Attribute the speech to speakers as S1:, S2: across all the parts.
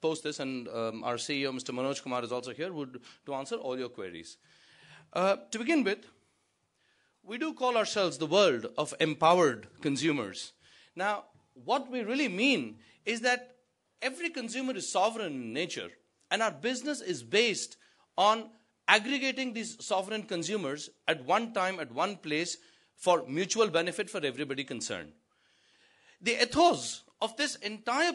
S1: post this, and our CEO, Mr. Manoj Kumar, is also here to answer all your queries. To begin with, we do call ourselves the world of empowered consumers. Now, what we really mean is that every consumer is sovereign in nature, and our business is based on aggregating these sovereign consumers at one time, at one place, for mutual benefit for everybody concerned. The ethos of this entire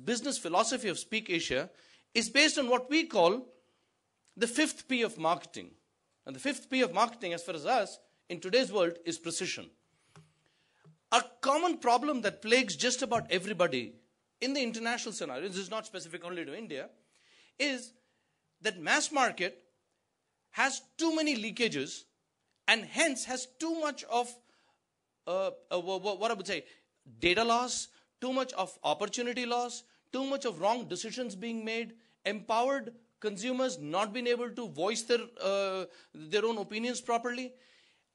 S1: business philosophy of Speak Asia is based on what we call the fifth P of marketing. And the fifth P of marketing, as far as us, in today's world, is precision. A common problem that plagues just about everybody in the international scenario, this is not specific only to India, is that mass market has too many leakages and hence has too much of, what I would say, data loss, too much of opportunity loss, too much of wrong decisions being made, empowered consumers not being able to voice their own opinions properly.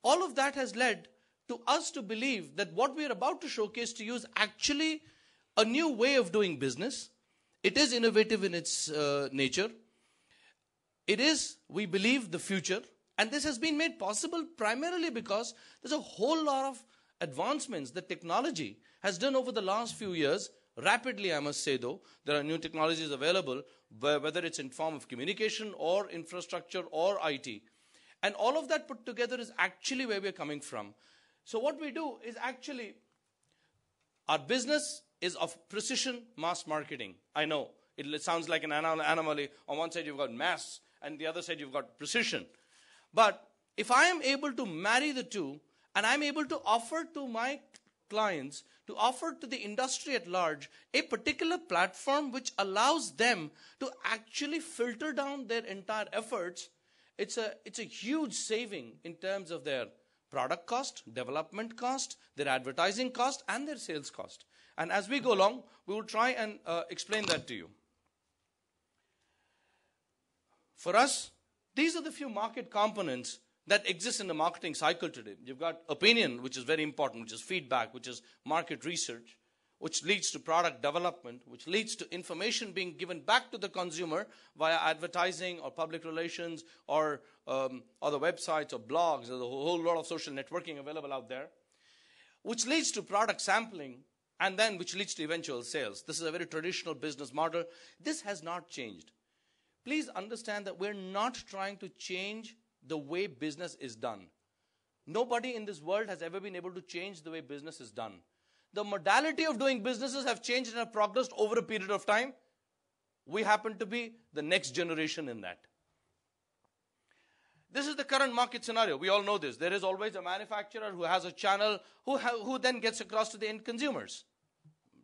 S1: All of that has led to us to believe that what we are about to showcase to you is actually a new way of doing business. It is innovative in its nature. It is, we believe, the future. And this has been made possible primarily because there's a whole lot of advancements that technology has done over the last few years. Rapidly, I must say, though, there are new technologies available, whether it's in form of communication or infrastructure or IT. And all of that put together is actually where we're coming from. So what we do is actually, our business is of precision mass marketing. I know, it sounds like an anomaly. On one side you've got mass, and the other side you've got precision. But if I am able to marry the two, and I'm able to offer to my clients, to offer to the industry at large, a particular platform which allows them to actually filter down their entire efforts, it's a huge saving in terms of their product cost, development cost, their advertising cost, and their sales cost. And as we go along, we will try and explain that to you. For us, these are the few market components that exist in the marketing cycle today. You've got opinion, which is very important, which is feedback, which is market research, which leads to product development, which leads to information being given back to the consumer via advertising or public relations or other websites or blogs. There's a whole lot of social networking available out there, which leads to product sampling, and then which leads to eventual sales. This is a very traditional business model. This has not changed. Please understand that we're not trying to change the way business is done. Nobody in this world has ever been able to change the way business is done. The modality of doing businesses have changed and have progressed over a period of time. We happen to be the next generation in that. This is the current market scenario. We all know this. There is always a manufacturer who has a channel who then gets across to the end consumers.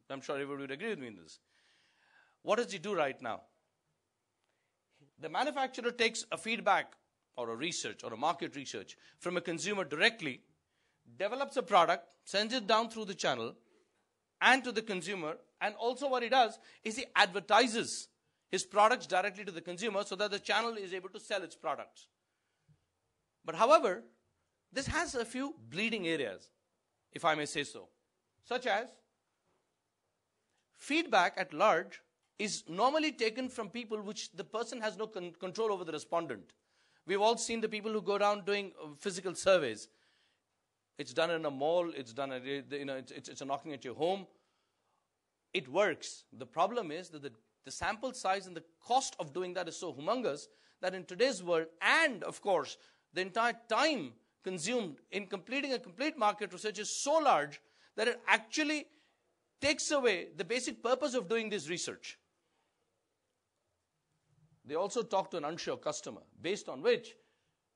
S1: I'm sure everybody would agree with me in this. What does he do right now? The manufacturer takes a feedback or a research or a market research from a consumer directly, develops a product, sends it down through the channel and to the consumer, and also what he does is he advertises his products directly to the consumer so that the channel is able to sell its products. But however, this has a few bleeding areas, if I may say so, such as feedback at large is normally taken from people which the person has no control over the respondent. We've all seen the people who go down doing physical surveys. It's done in a mall. It's done at, it's a knocking at your home. It works. The problem is that the sample size and the cost of doing that is so humongous that in today's world, and of course, the entire time consumed in completing a complete market research is so large that it actually takes away the basic purpose of doing this research. They also talk to an unsure customer, based on which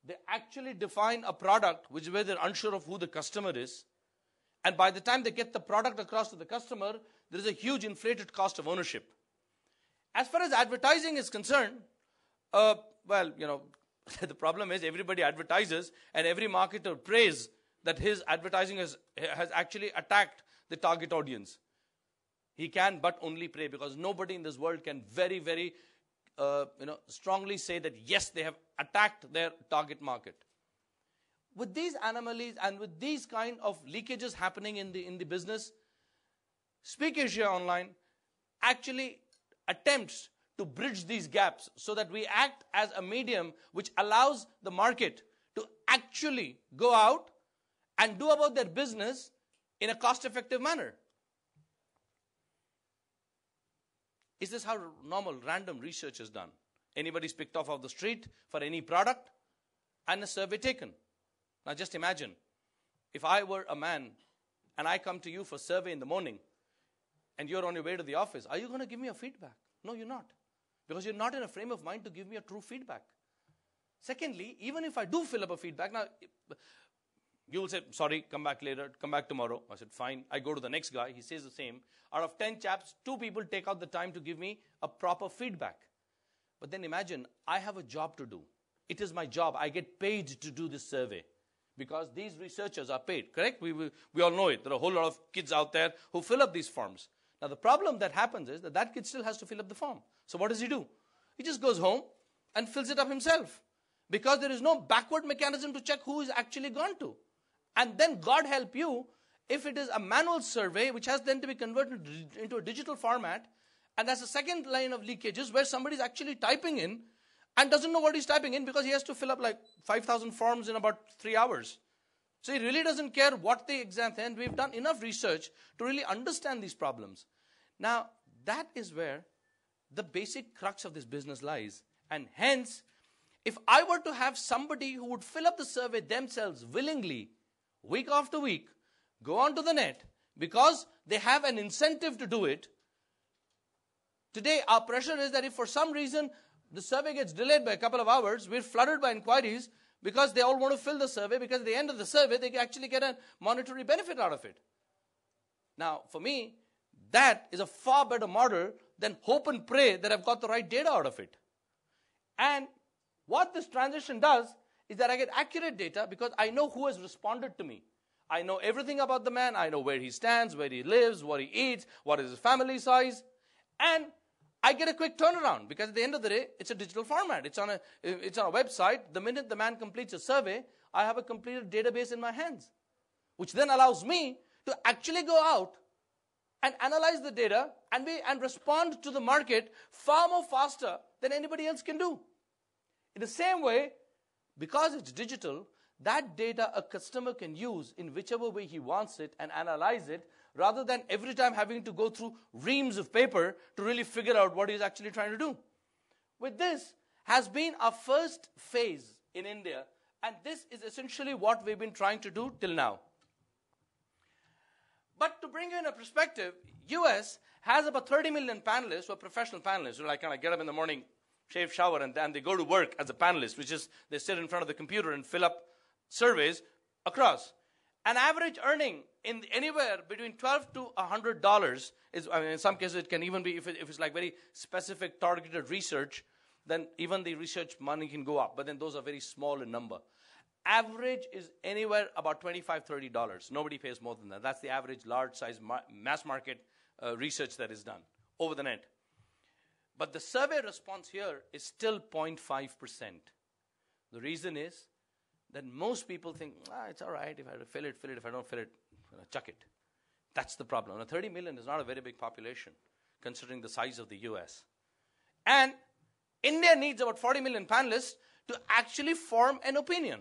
S1: they actually define a product where they're unsure of who the customer is. And by the time they get the product across to the customer, there is a huge inflated cost of ownership. As far as advertising is concerned, the problem is everybody advertises and every marketer prays that his advertising has actually attacked the target audience. He can but only pray, because nobody in this world can very, very strongly say that yes, they have attacked their target market. With these anomalies and with these kind of leakages happening in the business, Speak Asia Online actually attempts to bridge these gaps so that we act as a medium which allows the market to actually go out and do about their business in a cost-effective manner. Is this how normal random research is done? Anybody's picked off the street for any product and a survey taken. Now just imagine, if I were a man and I come to you for survey in the morning and you're on your way to the office, are you going to give me a feedback? No, you're not. Because you're not in a frame of mind to give me a true feedback. Secondly, even if I do fill up a feedback, now you will say, sorry, come back later, come back tomorrow. I said, fine. I go to the next guy. He says the same. Out of 10 chaps, 2 people take out the time to give me a proper feedback. But then imagine, I have a job to do. It is my job. I get paid to do this survey because these researchers are paid, correct? We all know it. There are a whole lot of kids out there who fill up these forms. Now, the problem that happens is that kid still has to fill up the form. So what does he do? He just goes home and fills it up himself because there is no backward mechanism to check who is actually gone to. And then God help you if it is a manual survey which has then to be converted into a digital format, and that's a second line of leakages where somebody is actually typing in and doesn't know what he's typing in because he has to fill up like 5,000 forms in about 3 hours. So he really doesn't care what the exam is, and we've done enough research to really understand these problems. Now, that is where the basic crux of this business lies. And hence, if I were to have somebody who would fill up the survey themselves willingly, week after week, go onto the net, because they have an incentive to do it. Today, our pressure is that if for some reason the survey gets delayed by a couple of hours, we're flooded by inquiries because they all want to fill the survey, because at the end of the survey, they actually get a monetary benefit out of it. Now, for me, that is a far better model than hope and pray that I've got the right data out of it. And what this transition does is that I get accurate data because I know who has responded to me. I know everything about the man. I know where he stands, where he lives, what he eats, what is his family size. And I get a quick turnaround because at the end of the day, it's a digital format. It's on a website. The minute the man completes a survey, I have a completed database in my hands, which then allows me to actually go out and analyze the data and respond to the market far more faster than anybody else can do. In the same way, because it's digital, that data a customer can use in whichever way he wants it and analyze it, rather than every time having to go through reams of paper to really figure out what he's actually trying to do. With this has been our first phase in India, and this is essentially what we've been trying to do till now. But to bring you in a perspective, US has about 30 million panelists who are professional panelists who kind of get up in the morning, shave, shower, and then they go to work as a panelist, which is they sit in front of the computer and fill up surveys across. An average earning in anywhere between $12 to $100 is, in some cases it can even be, if it's like very specific targeted research, then even the research money can go up, but then those are very small in number. Average is anywhere about $25, $30. Nobody pays more than that. That's the average large size mass market research that is done over the net. But the survey response here is still 0.5%. The reason is that most people think, it's all right, if I fill it, fill it. If I don't fill it, chuck it. That's the problem. Now, 30 million is not a very big population, considering the size of the US. And India needs about 40 million panelists to actually form an opinion.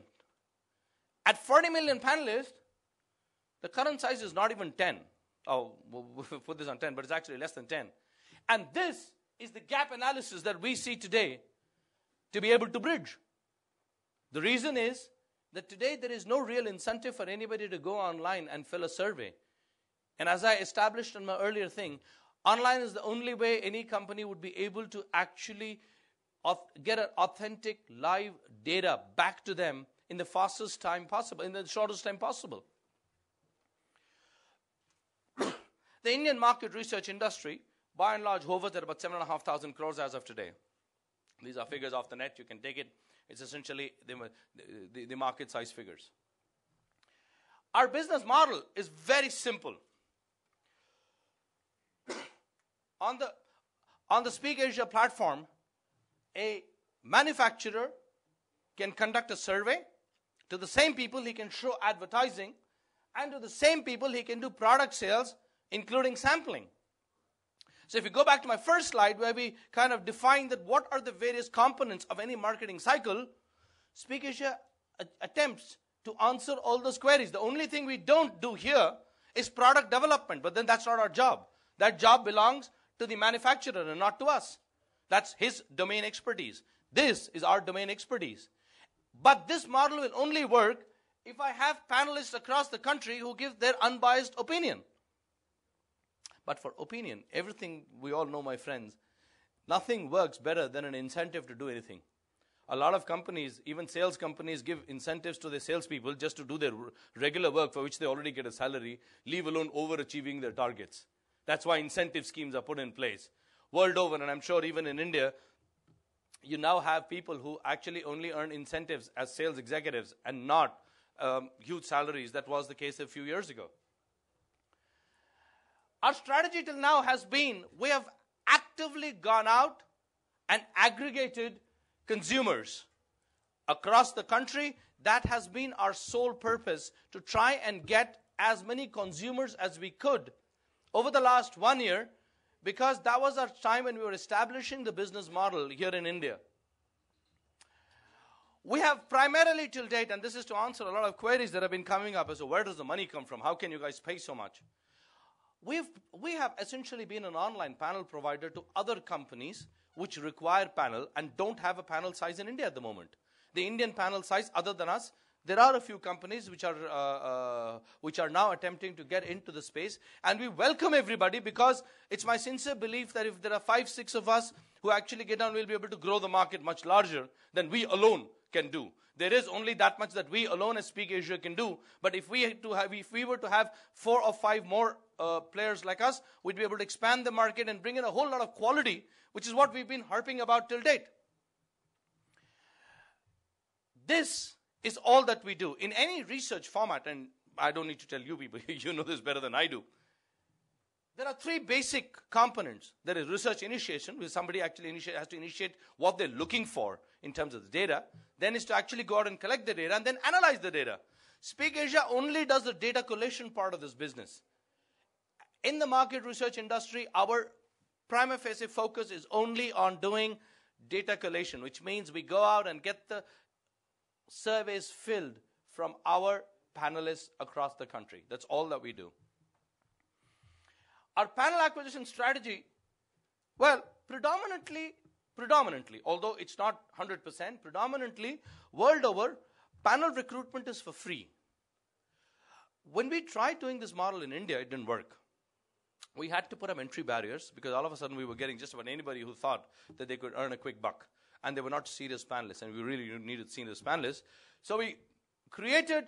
S1: At 40 million panelists, the current size is not even 10. Oh, we'll put this on 10, but it's actually less than 10. And this is the gap analysis that we see today to be able to bridge. The reason is that today there is no real incentive for anybody to go online and fill a survey. And as I established in my earlier thing, online is the only way any company would be able to actually get an authentic live data back to them in the fastest time possible, in the shortest time possible. The Indian market research industry, by and large, hovers at about 7,500 crores as of today. These are figures off the net. You can take it. It's essentially the market size figures. Our business model is very simple. On the Speak Asia platform, a manufacturer can conduct a survey. To the same people, he can show advertising. And to the same people, he can do product sales, including sampling. So if you go back to my first slide where we kind of defined that what are the various components of any marketing cycle, Speak Asia attempts to answer all those queries. The only thing we don't do here is product development, but then that's not our job. That job belongs to the manufacturer and not to us. That's his domain expertise. This is our domain expertise. But this model will only work if I have panelists across the country who give their unbiased opinion. But for opinion, everything we all know, my friends, nothing works better than an incentive to do anything. A lot of companies, even sales companies, give incentives to their salespeople just to do their regular work for which they already get a salary, leave alone overachieving their targets. That's why incentive schemes are put in place. World over, and I'm sure even in India, you now have people who actually only earn incentives as sales executives and not huge salaries. That was the case a few years ago. Our strategy till now has been, we have actively gone out and aggregated consumers across the country. That has been our sole purpose, to try and get as many consumers as we could over the last 1 year, because that was our time when we were establishing the business model here in India. We have primarily till date, and this is to answer a lot of queries that have been coming up as to where does the money come from? How can you guys pay so much? We have essentially been an online panel provider to other companies which require panel and don't have a panel size in India at the moment. The Indian panel size, other than us, there are a few companies which are now attempting to get into the space, and we welcome everybody, because it's my sincere belief that if there are 5, 6 of us who actually get on, we'll be able to grow the market much larger than we alone can do. There is only that much that we alone as Speak Asia can do, but if we were to have 4 or 5 more players like us, we'd be able to expand the market and bring in a whole lot of quality, which is what we've been harping about till date. This is all that we do. In any research format, and I don't need to tell you people, you know this better than I do, there are 3 basic components. There is research initiation, where somebody actually has to initiate what they're looking for in terms of the data. Then is to actually go out and collect the data and then analyze the data. Speak Asia only does the data collation part of this business. In the market research industry, our prima facie focus is only on doing data collation, which means we go out and get the surveys filled from our panelists across the country. That's all that we do. Our panel acquisition strategy, well, predominantly, although it's not 100%, predominantly, world over, panel recruitment is for free. When we tried doing this model in India, it didn't work. We had to put up entry barriers, because all of a sudden we were getting just about anybody who thought that they could earn a quick buck. And they were not serious panelists, and we really needed serious panelists. So we created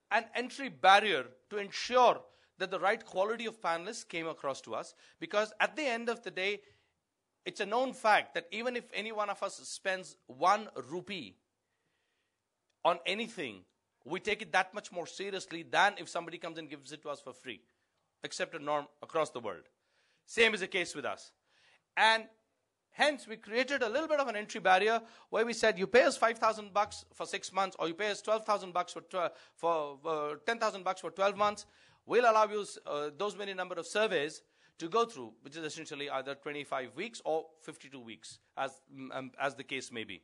S1: an entry barrier to ensure that the right quality of panelists came across to us, because at the end of the day, it's a known fact that even if any one of us spends 1 rupee on anything, we take it that much more seriously than if somebody comes and gives it to us for free. Accepted norm across the world. Same is the case with us. And hence, we created a little bit of an entry barrier where we said, you pay us $5,000 for 6 months, or you pay us $12,000 for 10,000 bucks for 12 months. We'll allow you those many number of surveys to go through, which is essentially either 25 weeks or 52 weeks, as the case may be.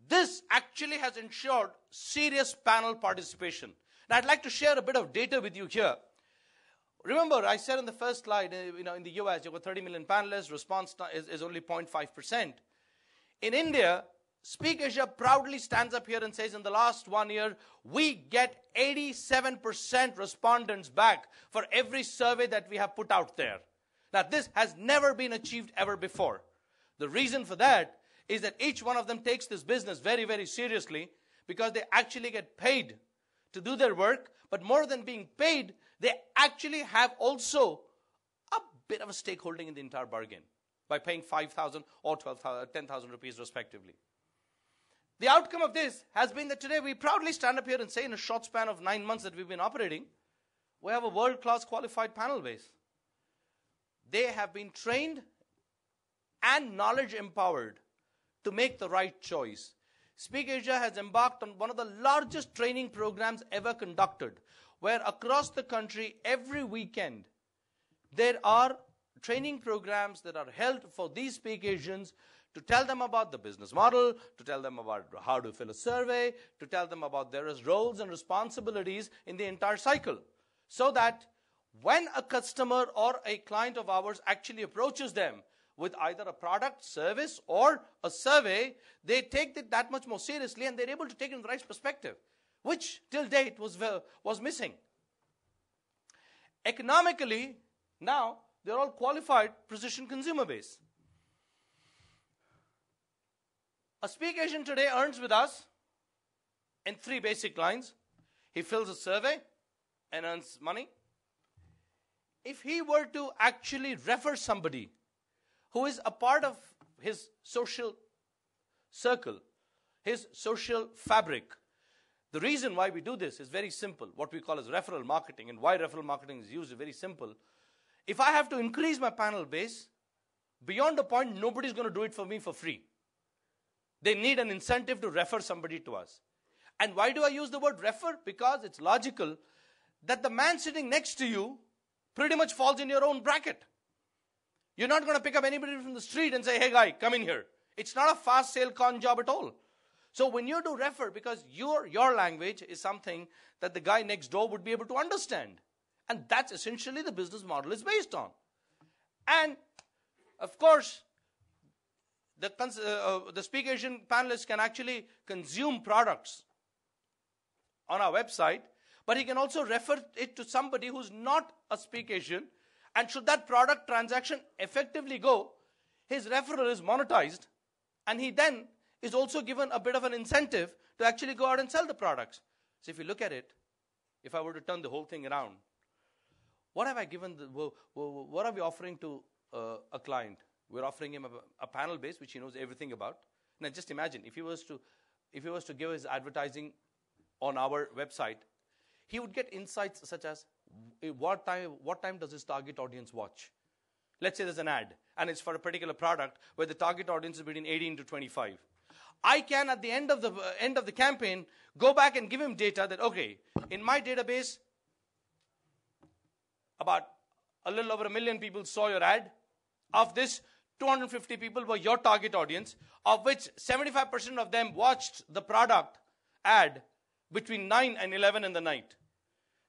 S1: This actually has ensured serious panel participation. Now, I'd like to share a bit of data with you here. Remember, I said in the first slide, in the US, you have 30 million panelists, response is only 0.5%. In India, Speak Asia proudly stands up here and says, in the last 1 year, we get 87% respondents back for every survey that we have put out there. Now, this has never been achieved ever before. The reason for that is that each one of them takes this business very, very seriously, because they actually get paid to do their work. But more than being paid, they actually have also a bit of a stakeholding in the entire bargain by paying 5,000 or 10,000 rupees respectively. The outcome of this has been that today we proudly stand up here and say, in a short span of 9 months that we've been operating, we have a world-class qualified panel base. They have been trained and knowledge empowered to make the right choice. Speak Asia has embarked on one of the largest training programs ever conducted, where across the country, every weekend, there are training programs that are held for these peak agents to tell them about the business model, to tell them about how to fill a survey, to tell them about their roles and responsibilities in the entire cycle. So that when a customer or a client of ours actually approaches them with either a product, service, or a survey, they take it that much more seriously and they're able to take it in the right perspective, which till date was missing. Economically, now they're all qualified precision consumer base. A speak agent today earns with us in 3 basic lines. He fills a survey and earns money. If he were to actually refer somebody who is a part of his social circle, his social fabric, the reason why we do this is very simple. What we call as referral marketing, and why referral marketing is used is very simple. If I have to increase my panel base, beyond a point, nobody's going to do it for me for free. They need an incentive to refer somebody to us. And why do I use the word refer? Because it's logical that the man sitting next to you pretty much falls in your own bracket. You're not going to pick up anybody from the street and say, hey guy, come in here. It's not a fast sale con job at all. So when you do refer, because your language is something that the guy next door would be able to understand. And that's essentially the business model is based on. And of course, the speak agent panelist can actually consume products on our website, but he can also refer it to somebody who's not a speak agent. And should that product transaction effectively go, his referral is monetized, and he then is also given a bit of an incentive to actually go out and sell the products. So if you look at it, if I were to turn the whole thing around, what have I given? What are we offering to a client? We're offering him a panel base which he knows everything about. Now just imagine if he was to give his advertising on our website, he would get insights such as what time does his target audience watch? Let's say there's an ad and it's for a particular product where the target audience is between 18 to 25. I can at the end of the campaign go back and give him data that, okay, in my database about a little over 1 million people saw your ad. Of this, 250 people were your target audience, of which 75% of them watched the product ad between 9 and 11 in the night.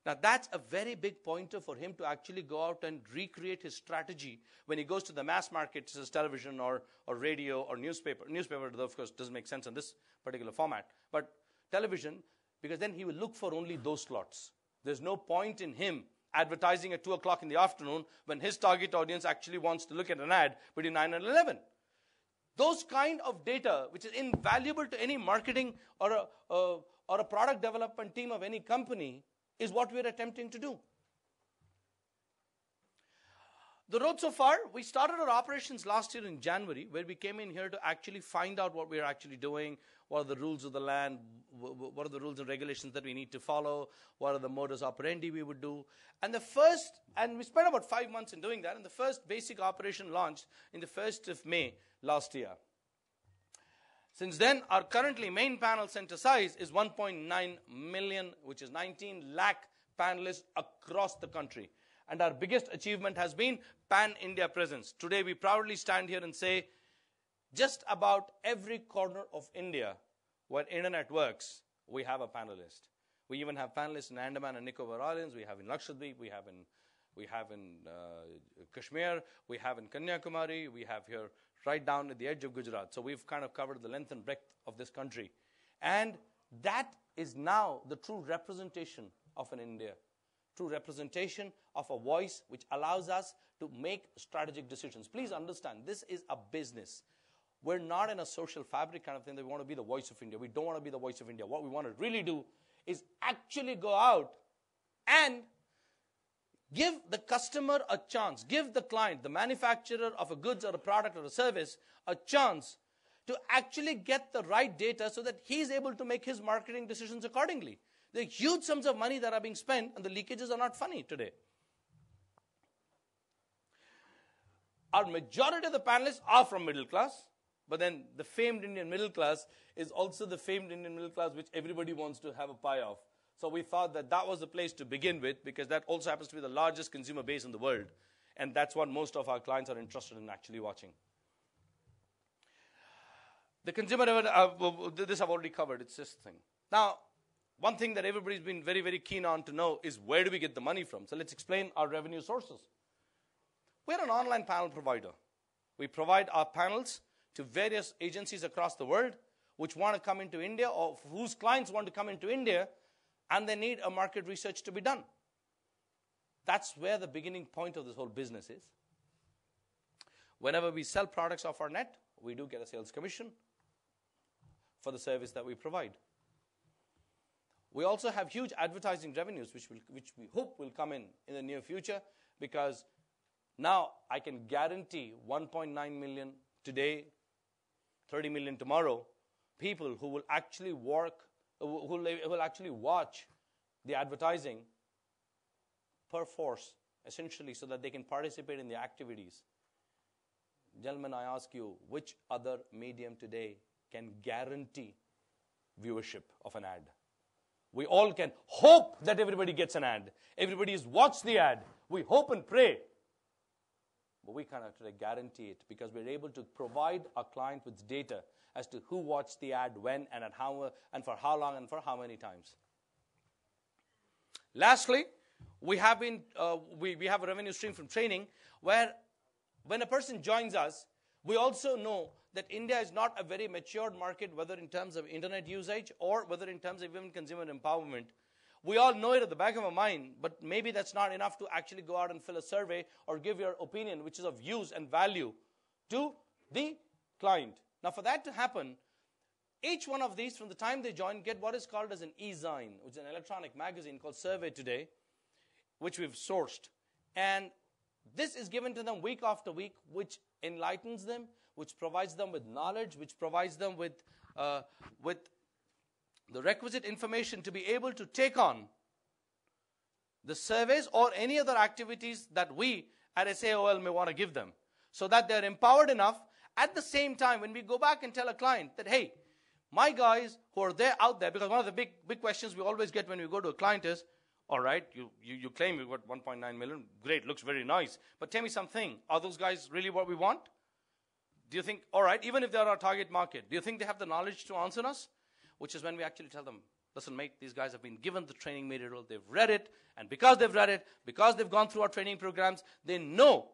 S1: Now that's a very big pointer for him to actually go out and recreate his strategy when he goes to the mass market, such as television or radio or newspaper. Newspaper, of course, doesn't make sense in this particular format. But television, because then he will look for only those slots. There's no point in him advertising at 2 o'clock in the afternoon when his target audience actually wants to look at an ad between 9 and 11. Those kind of data, which is invaluable to any marketing or a product development team of any company, is what we're attempting to do. The road so far, we started our operations last year in January, where we came in here to actually find out what we're actually doing, what are the rules of the land, what are the rules and regulations that we need to follow, what are the modus operandi we would do. And we spent about 5 months in doing that, and the first basic operation launched in the 1st of May last year. Since then, our currently main panel center size is 1.9 million, which is 19 lakh panelists across the country. And our biggest achievement has been pan-India presence. Today, we proudly stand here and say, just about every corner of India where internet works, we have a panelist. We even have panelists in Andaman and Nicobar Islands. We have in Lakshadweep. We have in Kashmir. We have in Kanyakumari. We have here right down at the edge of Gujarat. So we've kind of covered the length and breadth of this country. And that is now the true representation of an India. True representation of a voice which allows us to make strategic decisions. Please understand, this is a business. We're not in a social fabric kind of thing that we want to be the voice of India. We don't want to be the voice of India. What we want to really do is actually go out and give the customer a chance, give the client, the manufacturer of a goods or a product or a service, a chance to actually get the right data so that he's able to make his marketing decisions accordingly. There are huge sums of money that are being spent, and the leakages are not funny today. Our majority of the panelists are from middle class, but then the famed Indian middle class is also the famed Indian middle class which everybody wants to have a pie of. So we thought that that was the place to begin with, because that also happens to be the largest consumer base in the world. And that's what most of our clients are interested in actually watching. The consumer, this I've already covered. It's this thing. Now, one thing that everybody's been very, very keen on to know is where do we get the money from? So let's explain our revenue sources. We're an online panel provider. We provide our panels to various agencies across the world which want to come into India or whose clients want to come into India, and they need a market research to be done. That's where the beginning point of this whole business is. Whenever we sell products off our net, we do get a sales commission for the service that we provide. We also have huge advertising revenues, which we hope will come in the near future, because now I can guarantee 1.9 million today, 30 million tomorrow, people who will actually who will actually watch the advertising per force, essentially, so that they can participate in the activities. Gentlemen, I ask you, which other medium today can guarantee viewership of an ad? We all can hope that everybody gets an ad. Everybody has watched the ad. We hope and pray. But we cannot actually guarantee it, because we're able to provide our client with data as to who watched the ad, when, and at how, and for how long, and for how many times. Lastly, we have a revenue stream from training, where when a person joins us, we also know that India is not a very matured market, whether in terms of internet usage or whether in terms of even consumer empowerment. We all know it at the back of our mind, but maybe that's not enough to actually go out and fill a survey or give your opinion, which is of use and value to the client. Now, for that to happen, each one of these, from the time they join, get what is called as an e-zine, which is an electronic magazine called Survey Today, which we've sourced. And this is given to them week after week, which enlightens them, which provides them with knowledge, which provides them with the requisite information to be able to take on the surveys or any other activities that we at SAOL may want to give them, so that they're empowered enough. At the same time, when we go back and tell a client that, hey, my guys who are there out there, because one of the big questions we always get when we go to a client is, all right, you claim you've got 1.9 million. Great, looks very nice. But tell me something. Are those guys really what we want? Do you think, all right, even if they're our target market, do you think they have the knowledge to answer us? Which is when we actually tell them, listen, mate, these guys have been given the training material. They've read it. And because they've read it, because they've gone through our training programs, they know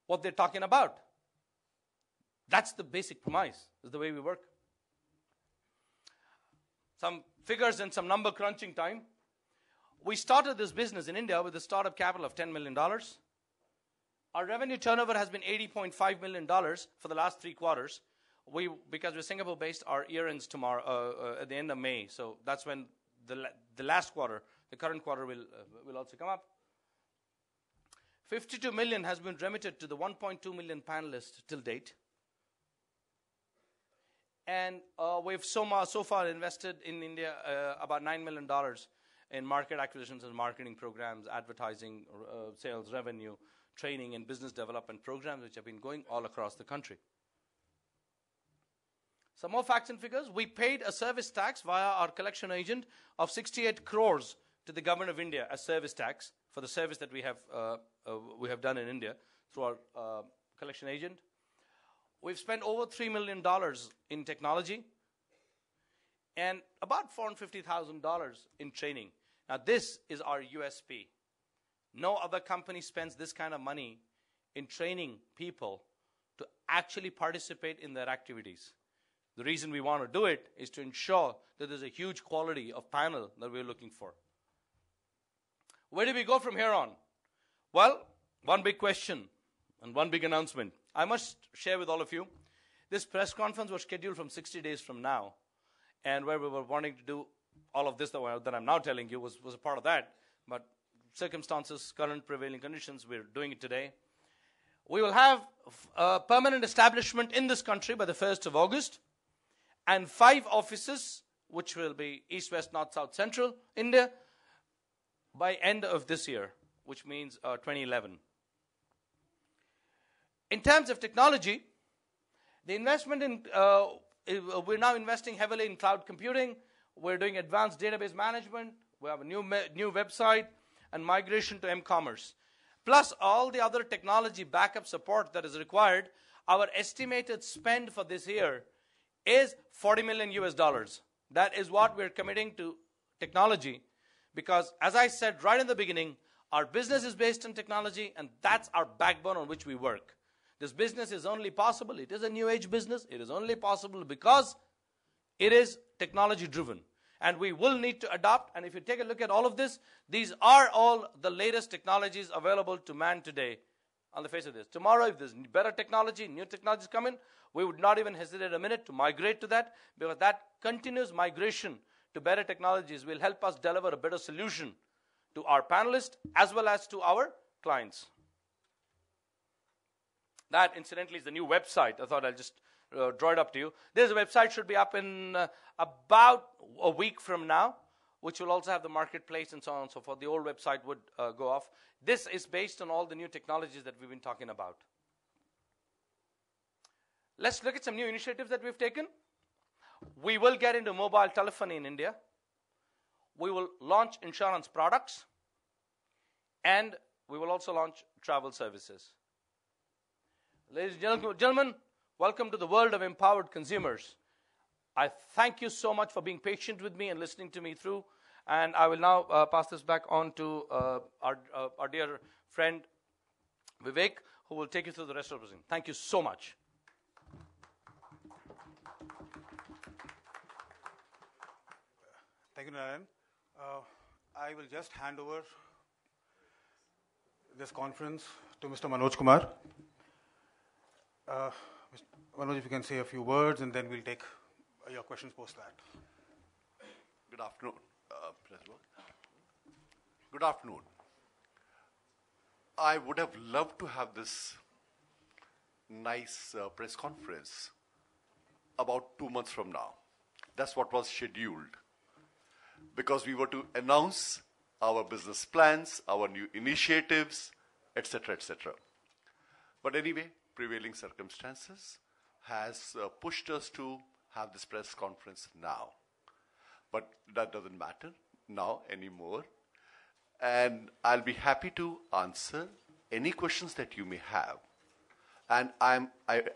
S1: what they're talking about. That's the basic premise, is the way we work. Some figures and some number crunching time. We started this business in India with a startup capital of $10 million. Our revenue turnover has been $80.5 million for the last 3 quarters. Because we're Singapore-based, our year ends tomorrow at the end of May. So that's when the last quarter, the current quarter, will also come up. 52 million has been remitted to the 1.2 million panelists till date. And we've so far invested in India about $9 million in market acquisitions and marketing programs, advertising, sales, revenue, training, and business development programs, which have been going all across the country. Some more facts and figures. We paid a service tax via our collection agent of 68 crores to the government of India as service tax for the service that we have done in India through our collection agent. We've spent over $3 million in technology and about $450,000 in training. Now, this is our USP. No other company spends this kind of money in training people to actually participate in their activities. The reason we want to do it is to ensure that there's a huge quality of panel that we're looking for. Where do we go from here on? Well, one big question and one big announcement. I must share with all of you, this press conference was scheduled from 60 days from now, and where we were wanting to do all of this that I'm now telling you was a part of that, but circumstances, current prevailing conditions, we're doing it today. We will have a permanent establishment in this country by the 1st of August, and 5 offices, which will be East, West, North, South, Central India, by end of this year, which means 2011. In terms of technology, the investment we're now investing heavily in cloud computing. We're doing advanced database management. We have a new website and migration to m-commerce. plus all the other technology backup support that is required, our estimated spend for this year is 40 million US dollars. That is what we're committing to technology, because as I said right in the beginning, our business is based on technology, and that's our backbone on which we work. This business is only possible, it is a new age business, it is only possible because it is technology driven. And we will need to adopt, and if you take a look at all of this, these are all the latest technologies available to man today on the face of this. Tomorrow, if there's better technology, new technologies come in, we would not even hesitate a minute to migrate to that, because that continuous migration to better technologies will help us deliver a better solution to our panelists as well as to our clients. That, incidentally, is the new website. I thought I'll just draw it up to you. This website should be up in about a week from now, which will also have the marketplace and so on and so forth. The old website would go off. This is based on all the new technologies that we've been talking about. Let's look at some new initiatives that we've taken. We will get into mobile telephony in India. We will launch insurance products. And we will also launch travel services. Ladies and gentlemen, welcome to the world of empowered consumers. I thank you so much for being patient with me and listening to me through. And I will now pass this back on to our dear friend Vivek, who will take you through the rest of the presentation. Thank you so much.
S2: Thank you, Narayan. I will just hand over this conference to Mr. Manoj Kumar. Manoj, if you can say a few words, and then we'll take your questions post that.
S3: Good afternoon, President. Good afternoon. I would have loved to have this nice press conference about 2 months from now. That's what was scheduled, because we were to announce our business plans, our new initiatives, etc., etc. But anyway, prevailing circumstances has pushed us to have this press conference now. But that doesn't matter now anymore. And I'll be happy to answer any questions that you may have. And I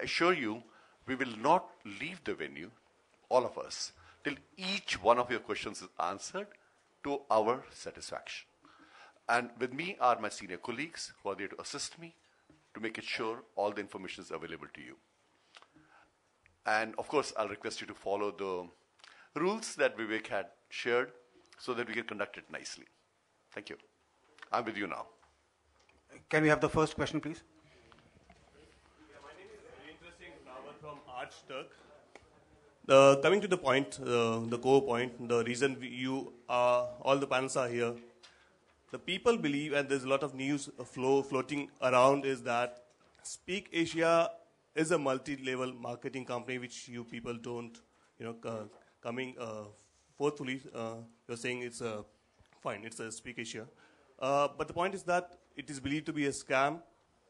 S3: assure you, we will not leave the venue, all of us, till each one of your questions is answered to our satisfaction. And with me are my senior colleagues who are there to assist me to make it sure all the information is available to you. And of course, I'll request you to follow the rules that Vivek had shared so that we can conduct it nicely. Thank you. I'm with you now.
S2: Can we have the first question, please?
S4: Yeah, my name is very interesting, Nawal from Archturk. Coming to the point, the core point, the reason all the panels are here, the people believe, and there's a lot of news floating around, is that Speak Asia is a multi-level marketing company, which you people don't, coming forthfully, you're saying it's fine, it's a Speak Asia. But the point is that it is believed to be a scam.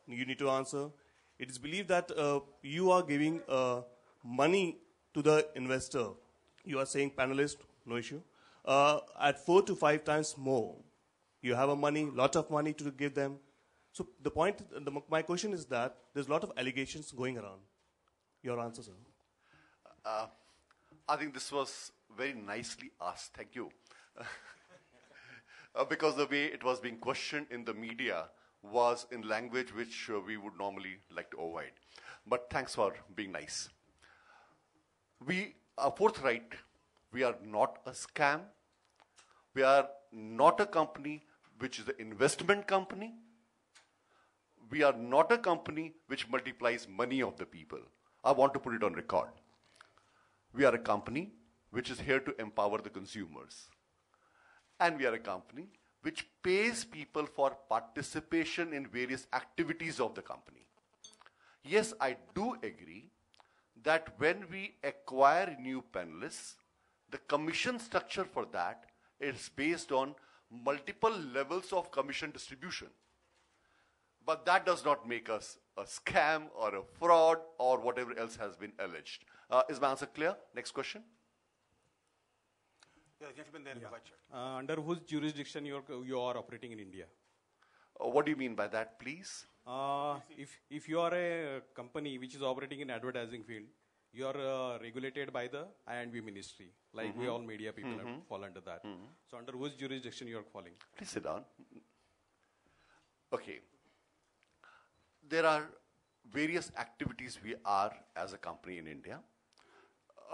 S4: You need to answer. It is believed that you are giving money to the investor. You are saying, panelist, no issue, at 4 to 5 times more. You have lot of money to give them. So the point, my question is that there's a lot of allegations going around. Your answer, sir.
S3: I think this was very nicely asked. Thank you. Because the way it was being questioned in the media was in language which we would normally like to avoid. But thanks for being nice. We are forthright. We are not a scam. We are not a company which is an investment company. We are not a company which multiplies money of the people. I want to put it on record. We are a company which is here to empower the consumers. And we are a company which pays people for participation in various activities of the company. Yes, I do agree that when we acquire new panelists, the commission structure for that is based on multiple levels of commission distribution. But that does not make us a scam or a fraud or whatever else has been alleged. Is my answer clear? Next question.
S2: Yeah, gentleman there in the white shirt.
S5: Under whose jurisdiction you are operating in India?
S3: What do you mean by that, please?
S5: If you are a company which is operating in advertising field, you are regulated by the I&B ministry, like we all media people fall under that. So under whose jurisdiction you are falling?
S3: Please sit down. Okay. There are various activities we are as a company in India.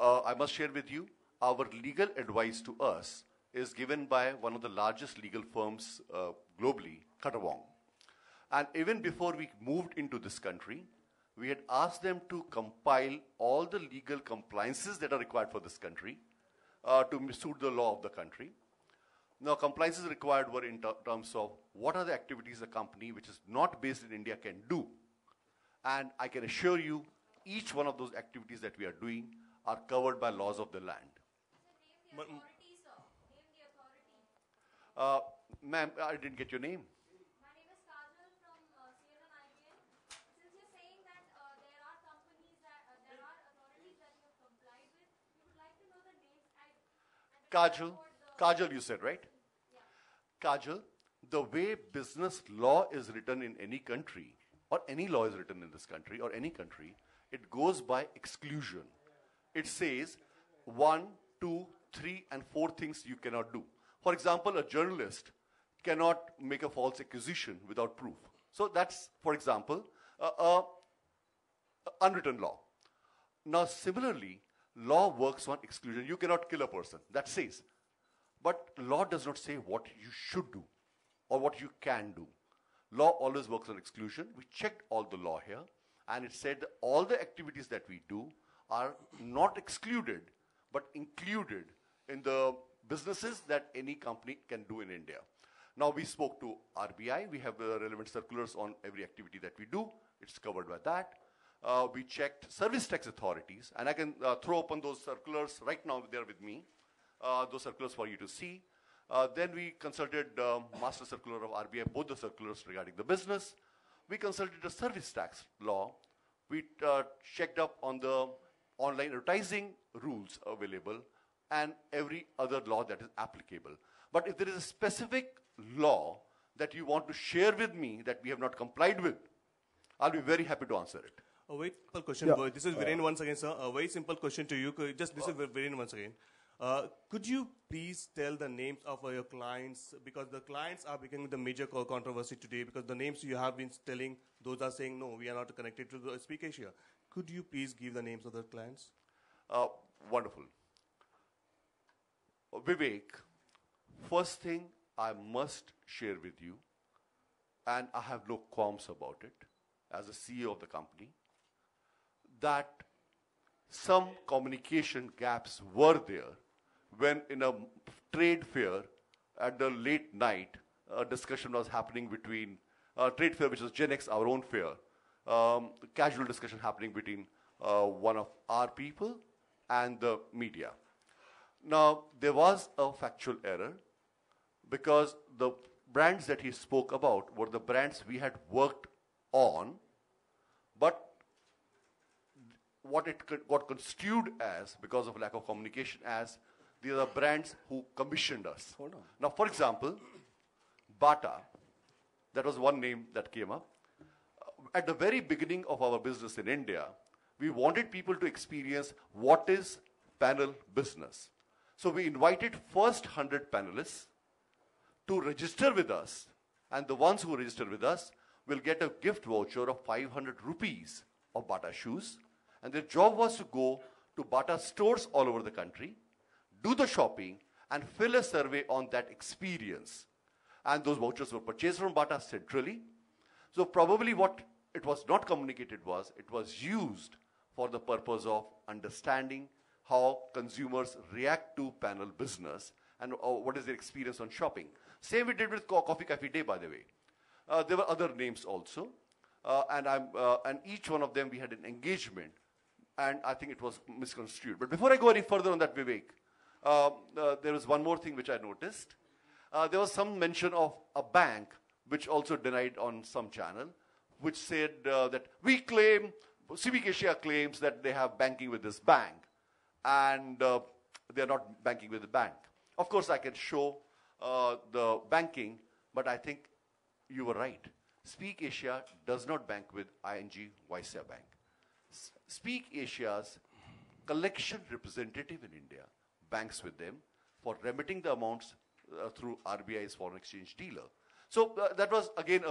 S3: I must share with you, our legal advice to us is given by one of the largest legal firms globally, Cutter Wong. And even before we moved into this country, we had asked them to compile all the legal compliances that are required for this country to suit the law of the country. Now, compliances required were in terms of what are the activities a company which is not based in India can do. And I can assure you, each one of those activities that we are doing are covered by laws of the land.
S6: Name the authority, sir. Name the authority.
S3: Ma'am, I didn't get your name.
S6: My name is Kajal from CNN IBN. Since you're saying that there are companies there are authorities that you have complied with, we would like to know the names.
S3: Kajal, you said, right?
S6: Yeah.
S3: Kajal, the way business law is written in any country, or any law is written in this country, or any country, it goes by exclusion. It says 1, 2, 3, and 4 things you cannot do. For example, a journalist cannot make a false accusation without proof. So that's, for example, unwritten law. Now, similarly, law works on exclusion. You cannot kill a person. That says. But law does not say what you should do or what you can do. Law always works on exclusion. We checked all the law here, and it said that all the activities that we do are not excluded, but included in the businesses that any company can do in India. Now, we spoke to RBI. We have relevant circulars on every activity that we do. It's covered by that. We checked service tax authorities, and I can throw open those circulars right now. They're with me. Those circulars for you to see. Then we consulted Master Circular of RBI, both the circulars regarding the business. We consulted the service tax law. We checked up on the online advertising rules available and every other law that is applicable. But if there is a specific law that you want to share with me that we have not complied with, I'll be very happy to answer it.
S4: A very simple question.
S7: Yeah.
S4: This is Viren once again, sir. A very simple question to you. This is Viren once again. Could you please tell the names of your clients? Because the clients are becoming the major controversy today, because the names you have been telling, those are saying, no, we are not connected to the Speak Asia. Could you please give the names of the clients?
S3: Wonderful. Vivek, first thing I must share with you, and I have no qualms about it, as the CEO of the company, that some communication gaps were there when in a trade fair at the late night, a discussion was happening between trade fair, which was Gen X, our own fair, casual discussion happening between one of our people and the media. Now, there was a factual error because the brands that he spoke about were the brands we had worked on, but what it got construed as, because of lack of communication, as these are brands who commissioned us.
S7: Hold on.
S3: Now, for example, Bata, that was one name that came up. At the very beginning of our business in India, we wanted people to experience what is panel business. So we invited first 100 panelists to register with us, and the ones who register with us will get a gift voucher of 500 rupees of Bata shoes. And their job was to go to Bata stores all over the country, do the shopping, and fill a survey on that experience. And those vouchers were purchased from Bata centrally. So probably what it was not communicated was, it was used for the purpose of understanding how consumers react to panel business and what is their experience on shopping. Same we did with Coffee Cafe Day, by the way. There were other names also. And each one of them we had an engagement, and I think it was misconstrued. But before I go any further on that, Vivek, there was one more thing which I noticed. There was some mention of a bank which also denied on some channel, which said that we claim, Civic Asia claims that they have banking with this bank, and they are not banking with the bank. Of course, I can show the banking, but I think you were right. Speak Asia does not bank with ING Vysya Bank. Speak Asia's collection representative in India banks with them for remitting the amounts through RBI's foreign exchange dealer. So that was, again,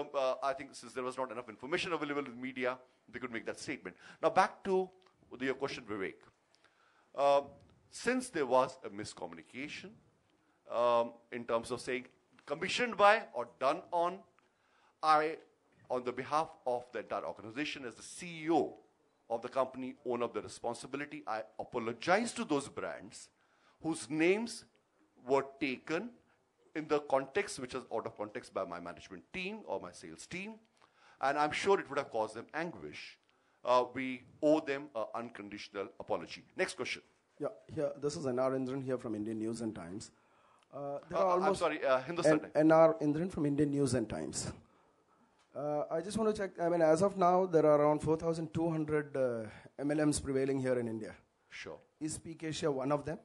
S3: I think since there was not enough information available in media, they could make that statement. Now back to your question, Vivek. Since there was a miscommunication in terms of saying commissioned by or done on, on the behalf of the entire organization as the CEO of the company, own up the responsibility. I apologize to those brands whose names were taken in the context which is out of context by my management team or my sales team, and I'm sure it would have caused them anguish. We owe them an unconditional apology. Next question.
S7: Yeah, this is NR Indran here from Indian News and Times.
S3: I'm sorry, Hindustan Times.
S7: NR Indran from Indian News and Times. I just want to check, I mean, as of now, there are around 4,200 MLMs prevailing here in India.
S3: Sure.
S7: Is Speak Asia one of them?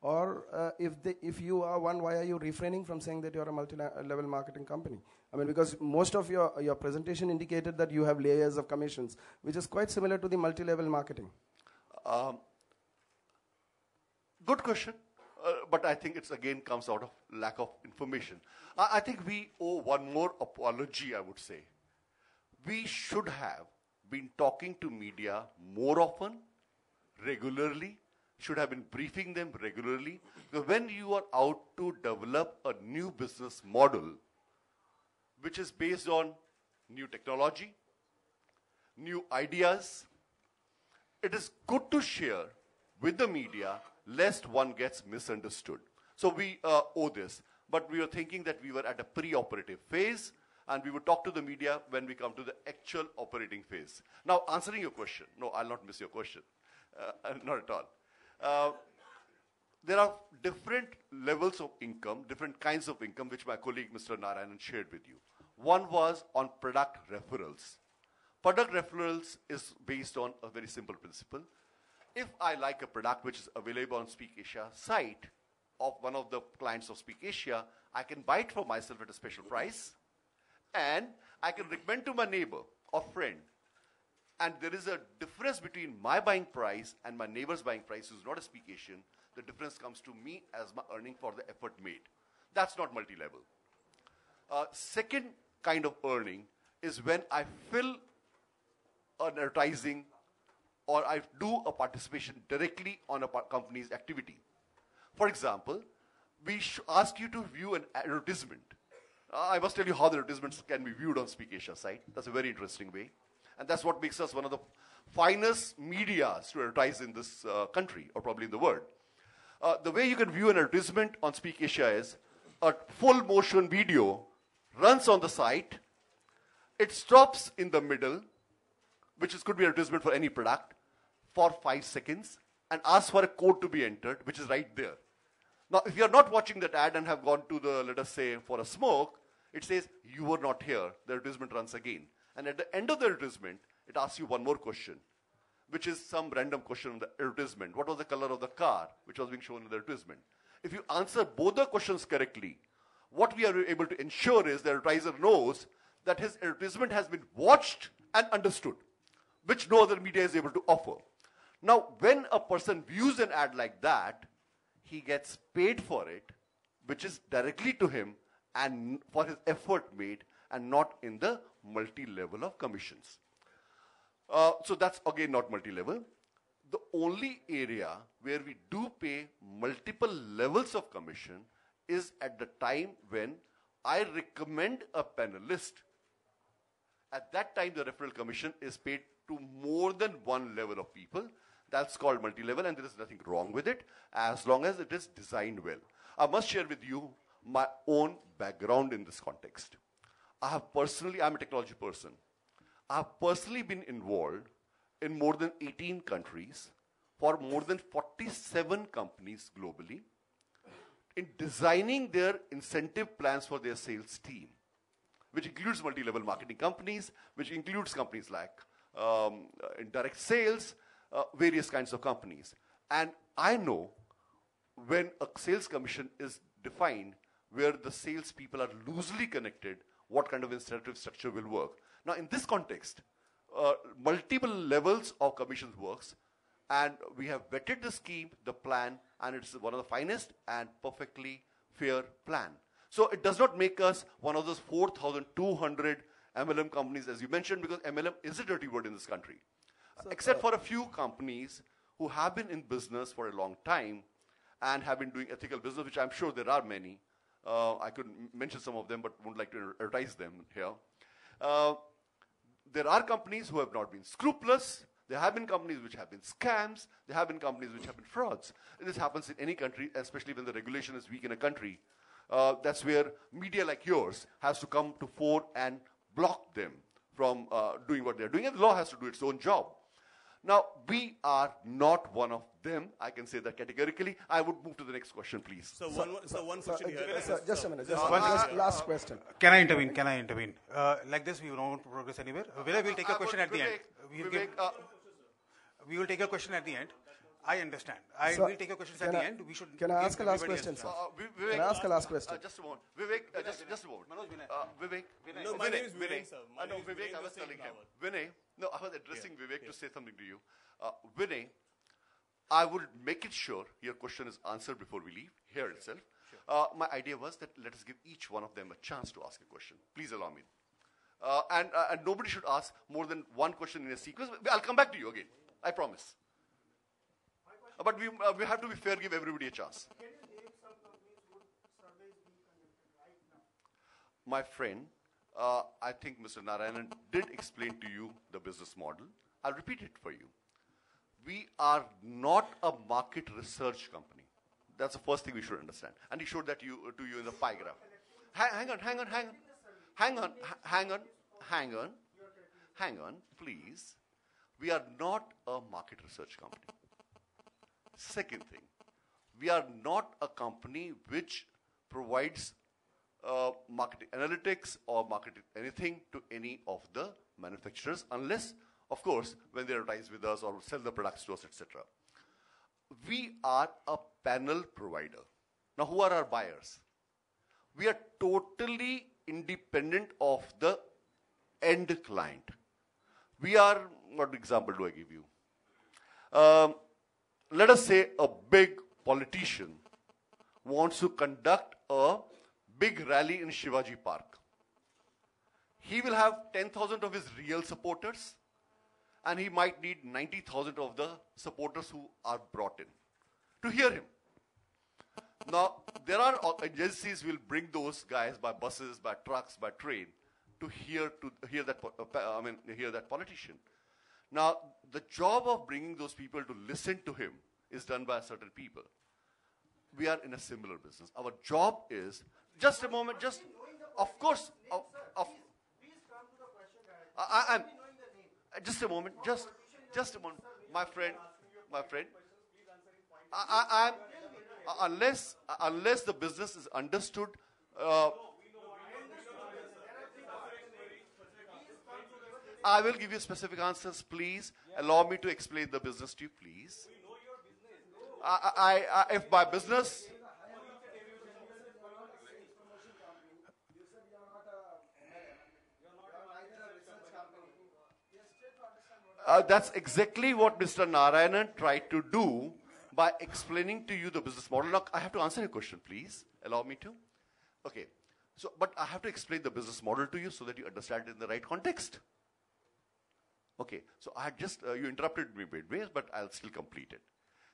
S7: Or if you are one, why are you refraining from saying that you're a multi-level marketing company? I mean, because most of your presentation indicated that you have layers of commissions, which is quite similar to the multi-level marketing.
S3: Good question, but I think it's again comes out of lack of information. I think we owe one more apology, I would say. We should have been talking to media more often, regularly, should have been briefing them regularly. Because when you are out to develop a new business model, which is based on new technology, new ideas, it is good to share with the media lest one gets misunderstood. So we owe this. But we were thinking that we were at a pre-operative phase, and we would talk to the media when we come to the actual operating phase. Now, answering your question, no, I'll not miss your question. Not at all. There are different levels of income, different kinds of income, which my colleague Mr. Narayanan shared with you. One was on product referrals. Product referrals is based on a very simple principle. If I like a product which is available on Speak Asia site of one of the clients of Speak Asia, I can buy it for myself at a special price, and I can recommend to my neighbor or friend. And there is a difference between my buying price and my neighbor's buying price, who's not a Speak Asian. The difference comes to me as my earning for the effort made. That's not multi-level. Second kind of earning is when I fill an advertising or I do a participation directly on a company's activity. For example, we ask you to view an advertisement. I must tell you how the advertisements can be viewed on Speak Asia site. That's a very interesting way. And that's what makes us one of the finest medias to advertise in this country, or probably in the world. The way you can view an advertisement on Speak Asia is a full motion video runs on the site. It stops in the middle, which could be an advertisement for any product, for 5 seconds, and asks for a code to be entered, which is right there. Now, if you're not watching that ad and have gone to the, let us say, for a smoke, it says, you were not here. The advertisement runs again. And at the end of the advertisement, it asks you one more question, which is some random question on the advertisement. What was the color of the car which was being shown in the advertisement? If you answer both the questions correctly, what we are able to ensure is the advertiser knows that his advertisement has been watched and understood, which no other media is able to offer. Now, when a person views an ad like that, he gets paid for it, which is directly to him and for his effort made, and not in the multi-level of commissions. So that's again not multi-level. The only area where we do pay multiple levels of commission is at the time when I recommend a panelist. At that time, the referral commission is paid to more than one level of people. That's called multi-level, and there is nothing wrong with it as long as it is designed well. I must share with you my own background in this context. I'm a technology person. I have personally been involved in more than 18 countries for more than 47 companies globally in designing their incentive plans for their sales team, which includes multi-level marketing companies, which includes companies like indirect sales, various kinds of companies. And I know when a sales commission is defined where the sales people are loosely connected what kind of incentive structure will work. Now, in this context, multiple levels of commissions works, and we have vetted the scheme, the plan, and it's one of the finest and perfectly fair plan. So it does not make us one of those 4,200 MLM companies, as you mentioned, because MLM is a dirty word in this country. Except for a few companies who have been in business for a long time and have been doing ethical business, which I'm sure there are many. I could mention some of them, but wouldn't like to advertise them here. There are companies who have not been scrupulous. There have been companies which have been scams. There have been companies which have been frauds. This happens in any country, especially when the regulation is weak in a country. That's where media like yours has to come to fore and block them from doing what they're doing, and the law has to do its own job. Now, we are not one of them. I can say that categorically. I would move to the next question, please.
S4: So one question here.
S7: Just a minute. Just last question.
S2: Can I intervene? Can I intervene? Like this, we won't progress anywhere. We'll take a question at the end. We will take a question at the end. I understand. I will take a question at the end. We should.
S7: Can I ask a last question, sir? Can I ask a last question?
S3: Just a moment. Vivek, just a moment. Vivek.
S4: No, my name is Vinay, sir.
S3: No, Vivek, I was telling him. Vinay, no, I was addressing Vivek to say something to you. Vinay, I will make it sure your question is answered before we leave here itself. My idea was that let us give each one of them a chance to ask a question. Please allow me. And nobody should ask more than one question in a sequence. I'll come back to you again. I promise. But we have to be fair, give everybody a chance.
S8: Can you name some companies whose survey is being conducted right now?
S3: My friend, I think Mr. Narayanan did explain to you the business model. I'll repeat it for you. We are not a market research company. That's the first thing we should understand. And he showed that to you in the pie graph. Hang on, please. We are not a market research company. Second thing, we are not a company which provides marketing analytics or marketing anything to any of the manufacturers, unless, of course, when they advertise with us or sell the products to us, etc. We are a panel provider. Now, who are our buyers? We are totally independent of the end client. We are, what example do I give you? Let us say a big politician wants to conduct a big rally in Shivaji Park. He will have 10,000 of his real supporters, and he might need 90,000 of the supporters who are brought in to hear him. Now, there are agencies will bring those guys by buses, by trucks, by train to hear that politician. Now, the job of bringing those people to listen to him is done by certain people. We are in a similar business. Our job is, just a moment, just, of course, just a moment, just a moment, my friend, unless the business is understood, I will give you specific answers. Please allow me to explain the business to you, please. If by business, that's exactly what Mr. Narayanan tried to do by explaining to you the business model. Now, I have to answer your question, please. Allow me to. Okay. So, but I have to explain the business model to you so that you understand it in the right context. Okay. So, I had just, you interrupted me midway, but I'll still complete it.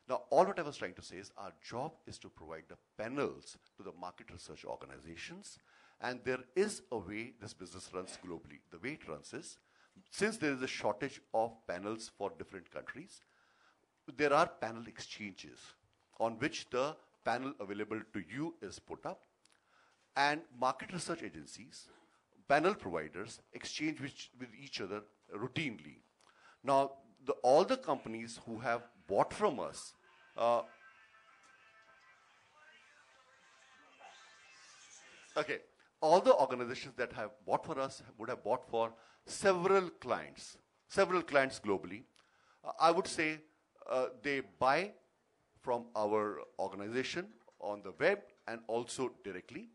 S3: Now, all what I was trying to say is our job is to provide the panels to the market research organizations, and there is a way this business runs globally. The way it runs is, since there is a shortage of panels for different countries, there are panel exchanges on which the panel available to you is put up, and market research agencies, panel providers, exchange with each other routinely. Now, all the companies who have bought from us, okay, all the organizations that have bought for us would have bought for several clients globally. I would say they buy from our organization on the web and also directly.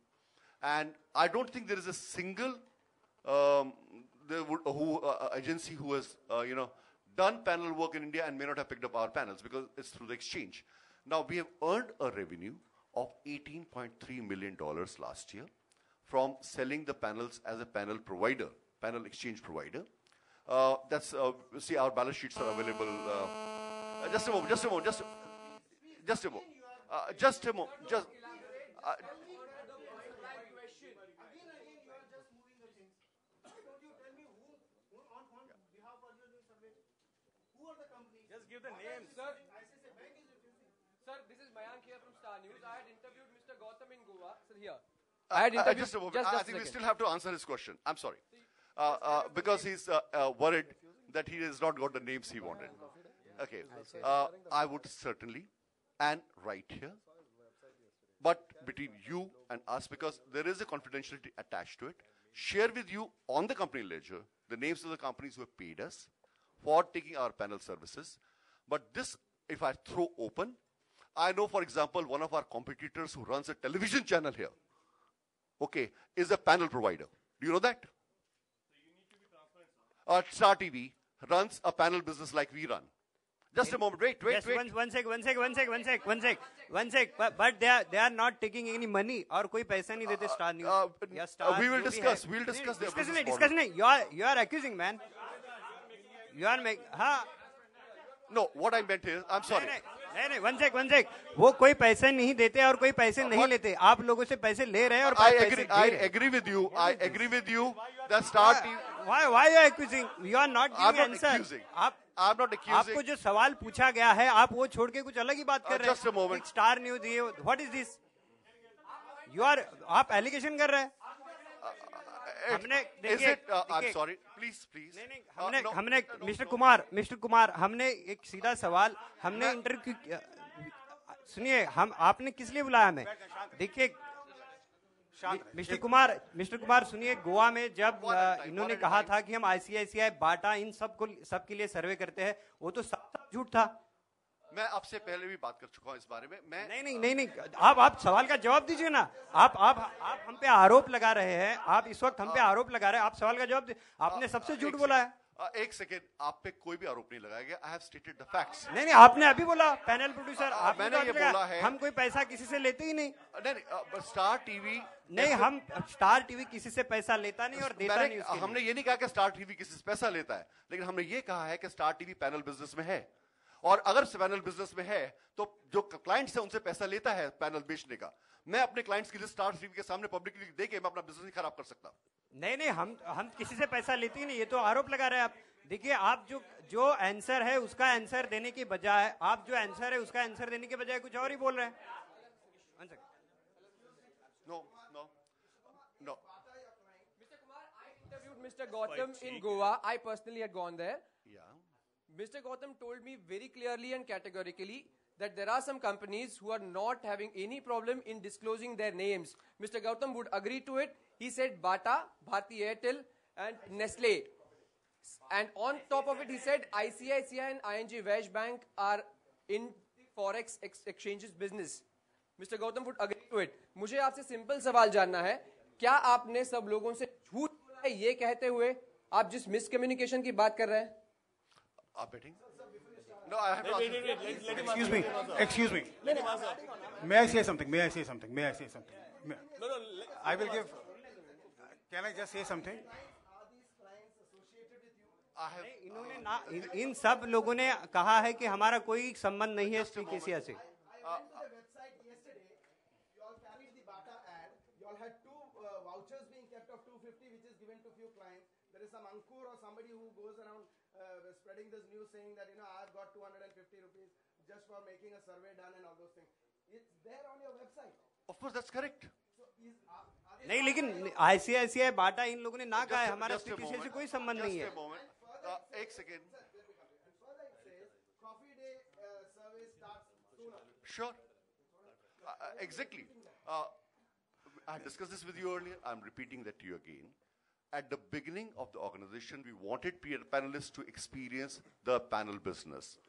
S3: And I don't think there is a single there would, agency who has, done panel work in India and may not have picked up our panels because it's through the exchange. Now, we have earned a revenue of $18.3 million last year from selling the panels as a panel provider, panel exchange provider. See, our balance sheets are available. Just a moment.
S9: Just a moment.
S10: Just give the names. Sir, this is Mayank here from Star News. I had interviewed Mr. Gautam in Goa. Sir, here. I had interviewed.
S3: Just a moment. I think we still have to answer his question. I'm sorry. Because he's worried that he has not got the names he wanted. Okay. I would certainly, and right here, but between you and us, because there is a confidentiality attached to it, share with you on the company ledger the names of the companies who have paid us for taking our panel services. But this, if I throw open, I know, for example, one of our competitors who runs a television channel here, okay, is a panel provider. Do you know that? Star TV runs a panel business like we run. Just a moment, wait.
S9: One sec. But they are not taking any money or कोई पैसा नहीं देते Star News.
S3: We will discuss. We'll discuss their business model.
S9: Discuss नहीं. You are accusing, man. You are making.
S3: No, what I meant is, I'm sorry.
S9: नहीं, one sec. वो कोई पैसे नहीं देते और कोई पैसे नहीं लेते. आप लोगों से पैसे ले रहे हैं और पैसे दे रहे हैं.
S3: I agree with you that Star TV.
S9: Why you are accusing? You are not giving answer.
S3: I'm not accusing.
S9: आपको जो सवाल पूछा गया है, आप वो छोड़ के कुछ अलग ही बात कर रहे हैं.
S3: Just a moment.
S9: Star News, what is this? आप allegation कर रहे हैं.
S3: I'm sorry. Please.
S9: हमने मिस्टर कुमार हमने एक सीधा सवाल हमने इंटरव्यू सुनिए आपने किस लिए बुलाया हमें. देखिए मिस्टर कुमार सुनिए, गोवा में जब इन्होंने कहा था कि हम ICICI बाटा इन सब के लिए सर्वे करते हैं, वो तो सब झूठ था.
S3: मैं आपसे पहले भी बात कर चुका हूं इस बारे में.
S9: नहीं आप सवाल का जवाब दीजिए ना. आप हम पे आरोप लगा रहे हैं. आप इस वक्त हम पे आरोप लगा रहे हैं. आप सवाल का जवाब आपने सबसे झूठ बोला है.
S3: एक सेकेंड, आप पे कोई भी आरोप नहीं लगाया गया. I have stated the facts.
S9: नहीं आपने अभी बोला पैनल प्रोड्यूसर.
S3: मैंने ये बोला है
S9: हम कोई पैसा किसी से लेते ही नहीं.
S3: स्टार टीवी
S9: नहीं, हम स्टार टीवी किसी से पैसा लेता नहीं और देता नहीं.
S3: हमने ये नहीं कहा कि स्टार टीवी किसी से पैसा लेता है, लेकिन हमने ये कहा है कि स्टार टीवी पैनल बिजनेस में है, और अगर पैनल बिजनेस में है तो जो क्लाइंट्स है उनसे पैसा लेता है पैनल बेचने का. मैं अपने क्लाइंट्स की लिस्ट स्टार टीवी के सामने पब्लिकली दे के मैं अपना बिजनेस नहीं खराब कर सकता.
S9: नहीं हम किसी से पैसा लेते ही नहीं. ये तो आरोप लगा रहे हैं आप. देखिए, आप जो आंसर है उसका आंसर देने की बजाय कुछ और ही बोल रहे हैं.
S3: No.
S10: Mr. Kumar, I interviewed Mr. Gautam in Goa. I personally had gone there.
S3: Yeah.
S10: Mr. Gautam told me very clearly and categorically that there are some companies who are not having any problem in disclosing their names. Mr. Gautam would agree to it. He said Bata, Bharti Airtel and Nestle. And on top of it, he said ICICI and ING Vaish Bank are in forex exchanges business. Mr. Gautam would agree to it. मुझे आपसे simple सवाल जानना है, क्या आपने सब लोगों से झूठ बोला है ये कहते हुए आप जिस मिसकम्युनिकेशन की बात कर रहे हैं?
S3: आप बैठेंगे? No, I have to
S2: Excuse me. May I say something? I will give. Can I just say something?
S9: इन्होंने इन सब लोगों ने कहा है कि हमारा कोई संबंध नहीं है श्रीकेसिया से.
S7: Had two vouchers being kept of 250 which is given to few clients. There is some Ankur or somebody who goes around spreading this news saying that I've got 250 rupees just for making a survey done and all those things. It's there on your website.
S3: Of course, that's correct.
S7: So
S9: नहीं, लेकिन ICICI बाटा इन लोगों ने ना कहा है हमारा श्रीकेसिया से कोई संबंध नहीं है.
S3: एक second.
S7: Coffee day survey starts sooner.
S3: Sure. Exactly. I discussed this with you earlier. I'm repeating that to you again. At the beginning of the organization, we wanted panelists to experience the panel business.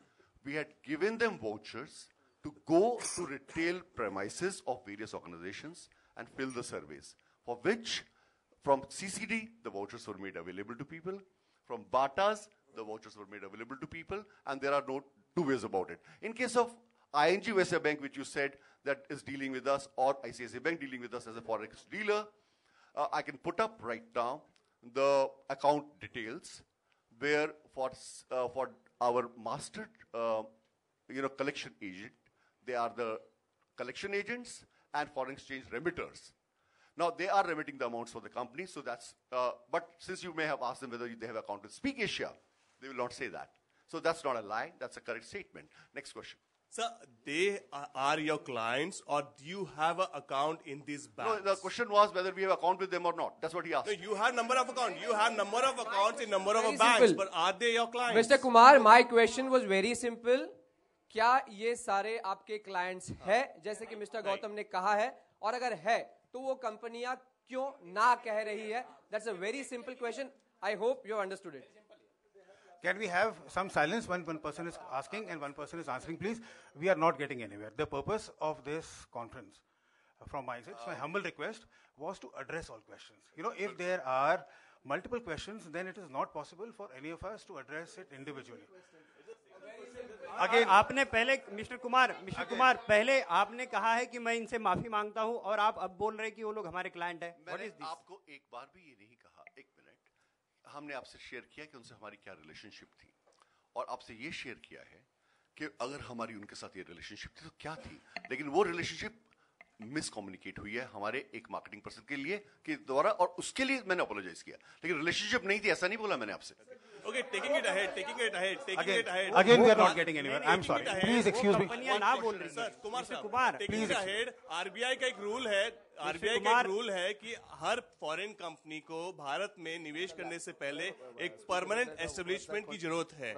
S3: We had given them vouchers to go to retail premises of various organizations and fill the surveys, for which From CCD, the vouchers were made available to people. From Batas, the vouchers were made available to people, and there are no two ways about it. In case of ING Vysya Bank, which you said that is dealing with us, or ICICI Bank dealing with us as a forex dealer, I can put up right now the account details, where for our master, collection agent, they are the collection agents and foreign exchange remitters. Now, they are remitting the amounts for the company, so that's, but since you may have asked them whether they have account with Speak Asia, they will not say that. So that's not a lie, that's a correct statement. Next question.
S4: Sir, they are your clients, or do you have an account in these banks?
S3: No, the question was whether we have account with them or not. That's what he asked.
S4: No, you have number of accounts. You have number of accounts in number of
S10: Very
S4: banks,
S10: simple.
S4: but are they your clients?
S10: Mr. Kumar, my question was very simple. क्या ये सारे आपके clients है जैसे कि mister Gautam ने कहा है, और अगर है तो वो कंपनियां क्यों ना कह रही है? That's a very simple question. I hope you have understood it.
S2: Can we have some silence when one person is asking and one person is answering, please? We are not getting anywhere. The purpose of this conference, from my side, my humble request, was to address all questions. If there are multiple questions, then it is not possible for any of us to address it individually.
S9: Again, आपने पहले mister Kumar पहले आपने कहा है कि मैं इनसे माफी मांगता हूं, और आप अब बोल रहे हैं कि वो लोग हमारे क्लाइंट हैं.
S3: मैंने आपको एक बार भी ये नहीं कहा. एक मिनट, हमने आपसे शेयर किया कि उनसे हमारी क्या रिलेशनशिप थी, और आपसे ये शेयर किया है कि अगर हमारी उनके साथ ये रिलेशनशिप थी तो क्या थी. लेकिन वो रिलेशनशिप मिसकम्युनिकेट हुई है हमारे एक मार्केटिंग पर्सन के लिए के द्वारा, और उसके लिए मैंने अपोलोजाइज किया. लेकिन रिलेशनशिप नहीं थी ऐसा नहीं बोला मैंने आपसे.
S4: Okay, taking it ahead.
S2: Again, we are not getting anywhere. I'm sorry. Please excuse me.
S9: ना बोल रही
S4: sir, Kumar
S9: Kumar,
S4: taking it ahead. RBI का एक रूल है. RBI का एक रूल है कि हर फॉरेन कंपनी को भारत में निवेश करने से पहले एक परमानेंट एस्टेब्लिशमेंट की जरूरत है.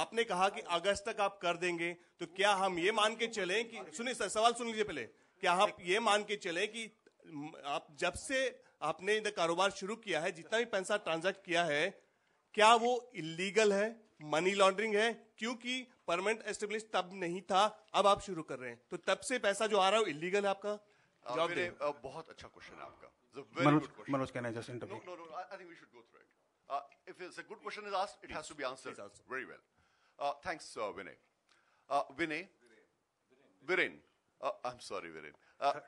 S4: आपने कहा कि अगस्त तक आप कर देंगे, तो क्या हम ये मान के चलें कि, सुनिए सर, सवाल सुन लीजिए पहले, क्या आप ये मान के चलें कि आप जब से आपने कारोबार शुरू किया है, जितना भी पैसा ट्रांजैक्ट किया है, क्या वो इलीगल है, मनी लॉन्ड्रिंग है? क्योंकि परमानेंट एस्टेब्लिश तब नहीं था, अब आप शुरू कर रहे हैं, तो तब से पैसा जो आ रहा है वो इलीगल है आपका? जवाब दें.
S3: बहुत अच्छा क्वेश्चन है आपका.
S2: Manoj, can I just intervene?
S3: No, I think we should go through it. If it's a good question is asked, it has to be answered very well. Thanks, Vinay. Viren. I'm sorry, Viren.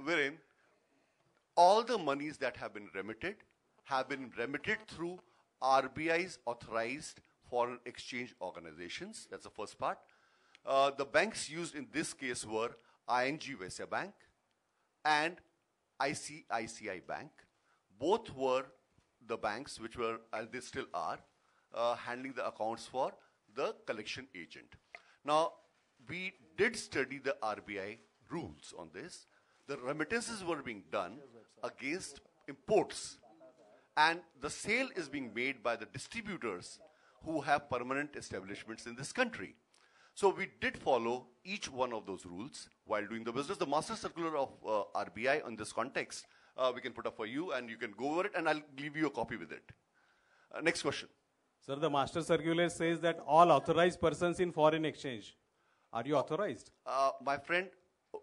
S3: Viren, all the monies that have been remitted through RBI's authorized foreign exchange organizations. That's the first part. The banks used in this case were ING Vysya Bank and ICICI Bank. Both were the banks which were, and they still are, handling the accounts for the collection agent. Now, we did study the RBI rules on this. The remittances were being done against imports, and the sale is being made by the distributors who have permanent establishments in this country. So we did follow each one of those rules while doing the business. The master circular of RBI on this context, we can put up for you, and you can go over it, and I'll give you a copy with it. Next question.
S5: Sir, the master circular says that all authorized persons in foreign exchange. Are you authorized?
S3: My friend,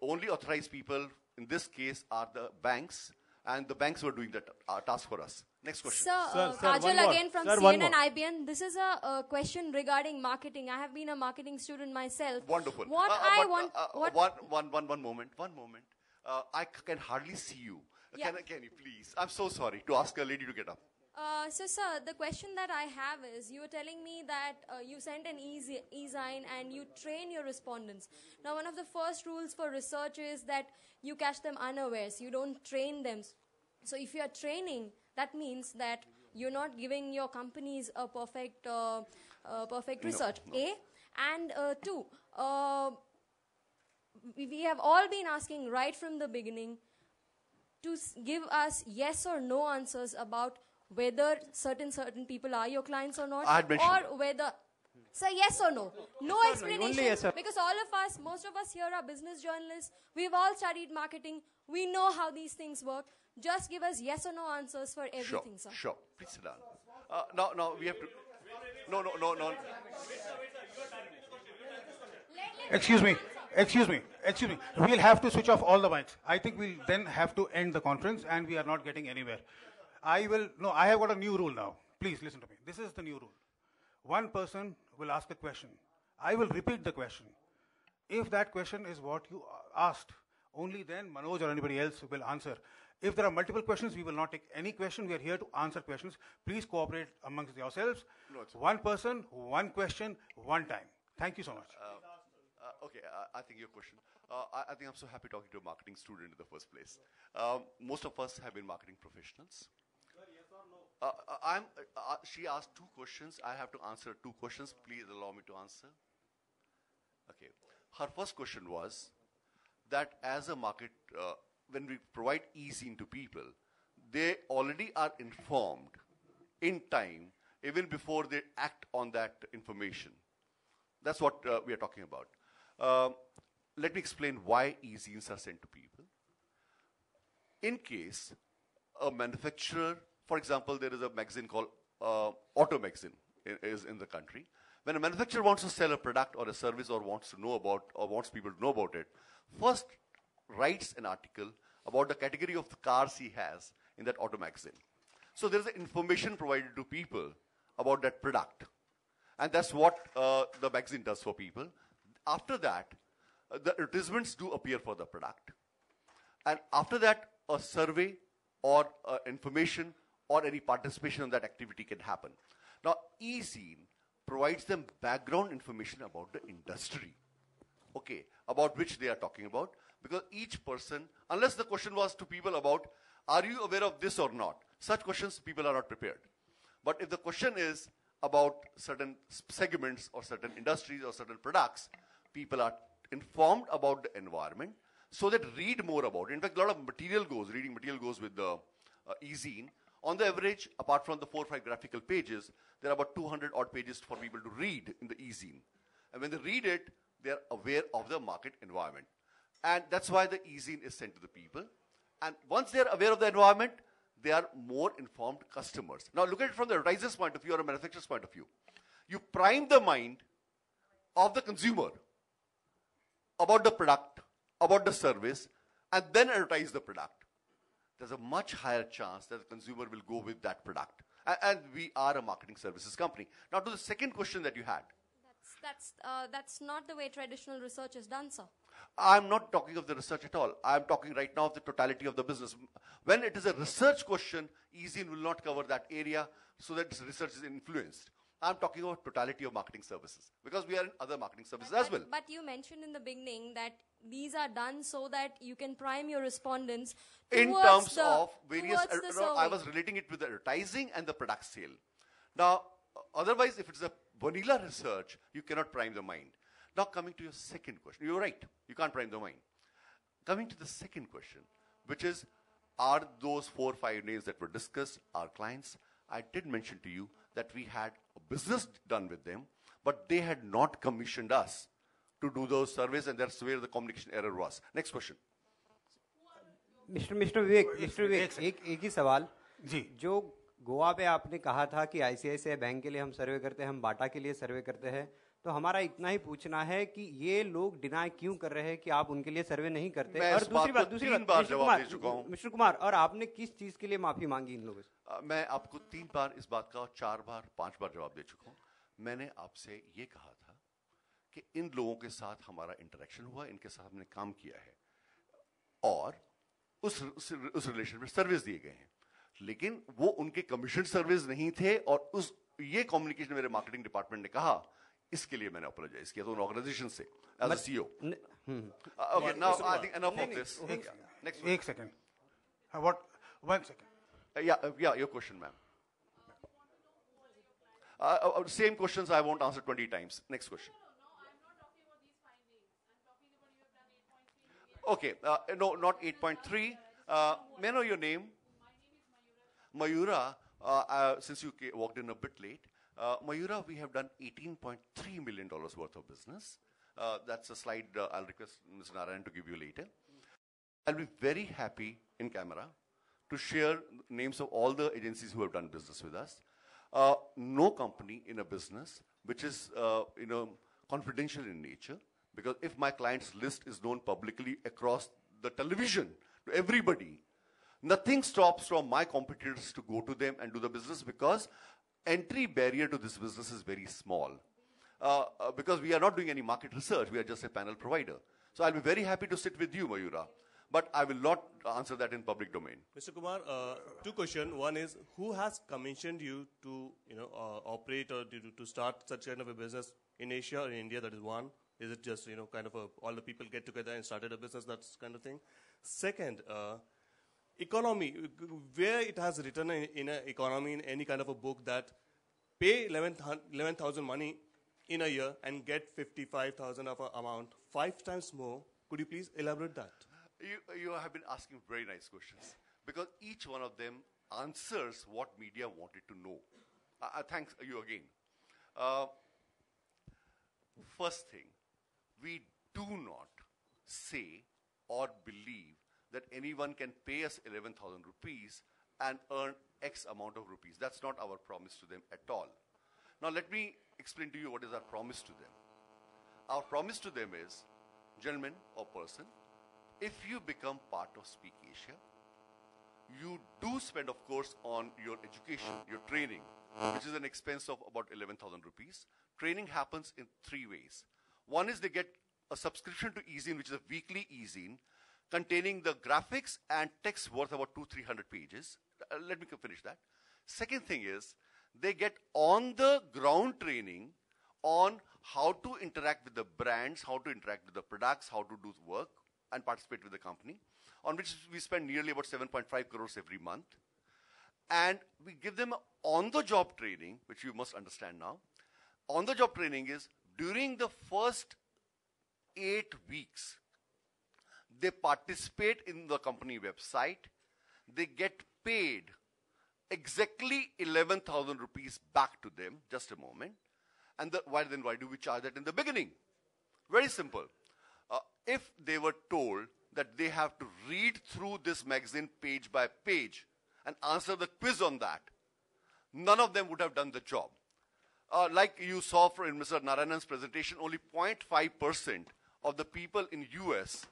S3: only authorized people in this case are the banks, and the banks were doing that task for us. Next question.
S6: Sir, Kajal again from CNN IBN. This is a question regarding marketing. I have been a marketing student myself.
S3: Wonderful. One moment. I can hardly see you.
S6: Yeah.
S3: Can you please? I'm so sorry to ask a lady to get up.
S6: So, sir, the question that I have is, you were telling me that you sent an e-sign and you train your respondents. Now, one of the first rules for research is that you catch them unawares. You don't train them. So, if you are training, that means that you're not giving your companies a perfect research.
S3: No.
S6: A. And two, we have all been asking right from the beginning to give us yes or no answers about whether certain people are your clients or not, or whether, sir, yes or no, no explanation,
S9: yes,
S6: because all of us, most of us here are business journalists, we've all studied marketing, we know how these things work. Just give us yes or no answers for everything, sir.
S3: Sure, please sit down. Now we have to, no.
S2: Excuse me. We'll have to switch off all the mics. I think we'll then have to end the conference, and we are not getting anywhere. I have got a new rule now. Please listen to me. This is the new rule. One person will ask a question. I will repeat the question. If that question is what you asked, only then Manoj or anybody else will answer. If there are multiple questions, we will not take any question. We are here to answer questions. Please cooperate amongst yourselves.
S3: No,
S2: one person, one question, one time. Thank you so much.
S3: Okay, I think your question. I think I'm so happy talking to a marketing student in the first place. Most of us have been marketing professionals. She asked 2 questions. I have to answer 2 questions. Please allow me to answer. Okay. Her first question was that as a market, when we provide eZine to people, they already are informed in time, even before they act on that information. That's what we are talking about. Let me explain why eZines are sent to people. In case a manufacturer, for example, there is a magazine called Auto Magazine is in the country. When a manufacturer wants to sell a product or a service or wants to know about or wants people to know about it, first writes an article about the category of the cars he has in that auto magazine. So there is information provided to people about that product. And that's what the magazine does for people. After that, the advertisements do appear for the product. And after that, a survey or information or any participation in that activity can happen. Now, eZine provides them background information about the industry, okay, about which they are talking about, because each person, unless the question was to people about, are you aware of this or not? Such questions, people are not prepared. But if the question is about certain segments or certain industries or certain products, people are informed about the environment, so that read more about it. In fact, a lot of reading material goes with the eZine. On the average, apart from the 4 or 5 graphical pages, there are about 200 odd pages for people to read in the eZine. And when they read it, they are aware of the market environment. And that's why the eZine is sent to the people. And once they are aware of the environment, they are more informed customers. Now look at it from the advertiser's point of view or a manufacturer's point of view. You prime the mind of the consumer about the product, about the service, and then advertise the product. There's a much higher chance that the consumer will go with that product. And we are a marketing services company. Now to the second question that you had.
S6: That's not the way traditional research is done, sir.
S3: I'm not talking of the research at all. I'm talking right now of the totality of the business. When it is a research question, eZine will not cover that area so that research is influenced. I'm talking about totality of marketing services because we are in other marketing services as well.
S6: But you mentioned in the beginning that these are done so that you can prime your respondents
S3: in terms of various. I was relating it with the advertising and the product sale. Now, otherwise, if it's a vanilla research, you cannot prime the mind. Now, coming to your second question, you're right. You can't prime the mind. Coming to the second question, which is, are those 4 or 5 names that were discussed our clients? I did mention to you that we had a business done with them, but they had not commissioned us to do those surveys, and that's where the communication error was. Next question.
S9: Mister Vivek एक ही सवाल जी, जो गोवा पे आपने कहा था कि ICICI bank के लिए हम सर्वे करते हैं, हम बाटा के लिए सर्वे करते हैं, तो हमारा इतना ही पूछना है कि ये लोग डिनाई क्यों कर रहे हैं कि आप उनके लिए सर्वे नहीं करते? और दूसरी बात मिस्टर कुमार, और आपने किस चीज के लिए माफी मांगी इन लोगों से?
S3: मैं आपको 3 बार इस बात का 4 बार 5 बार जवाब दे चुका हूँ. मैंने आपसे ये कहा था कि इन लोगों के साथ हमारा इंटरेक्शन हुआ, इनके साथ हमने काम किया है और उस रिलेशन में सर्विस दिए गए हैं, लेकिन वो उनके कमीशन सर्विस नहीं थे और ये कम्युनिकेशन मेरे मार्केटिंग डिपार्टमेंट ने कहा, इसके लिए मैंने अपोलोजाइज किया तो उन ऑर्गेनाइजेशन से as a CEO. Okay, now I think enough of this. Next one.
S2: 1 second. What? 1 second.
S3: Yeah, your question, ma'am. Same questions I won't answer 20 times. Next question. Okay, no, not 8.3. May I know your name? Mayura. Since you walked in a bit late, Mayura, we have done $18.3 million worth of business. That's a slide I'll request Mr. Narayan to give you later. I'll be very happy in camera to share names of all the agencies who have done business with us. No company in a business which is confidential in nature, because if my client's list is known publicly across the television to everybody, Nothing stops from my competitors to go to them and do the business because entry barrier to this business is very small. Because we are not doing any market research, we are just a panel provider. So I'll be very happy to sit with you, Mayura, but I will not answer that in public domain.
S4: Mr. Kumar, two questions. One is, who has commissioned you to, operate or to start such kind of a business in Asia or in India? That is one. Is it just, kind of all the people get together and started a business, that's kind of thing? Second, economy, where it has written in an economy, in any kind of a book, that pay 11,000 money in a year and get 55,000 of an amount, 5 times more. Could you please elaborate that?
S3: You have been asking very nice questions because each one of them answers what media wanted to know. Thanks you again. First thing, we do not say or believe that anyone can pay us 11,000 rupees and earn X amount of rupees. That's not our promise to them at all. Now let me explain to you what is our promise to them. Our promise to them is, gentlemen or person, if you become part of Speak Asia, you do spend, of course, on your education, your training, which is an expense of about 11,000 rupees. Training happens in 3 ways. One is they get a subscription to eZine, which is a weekly eZine, containing the graphics and text worth about 200-300 pages. Let me finish that. Second thing is, they get on-the-ground training on how to interact with the brands, how to interact with the products, how to do work, and participate with the company, on which we spend nearly about 7.5 crores every month. And we give them on-the-job training, which you must understand now. On-the-job training is, during the first 8 weeks, they participate in the company website, they get paid exactly 11,000 rupees back to them, just a moment. And why do we charge that in the beginning? Very simple. If they were told that they have to read through this magazine page by page and answer the quiz on that, none of them would have done the job. Like you saw in Mr. Narayanan's presentation, only 0.5% of the people in US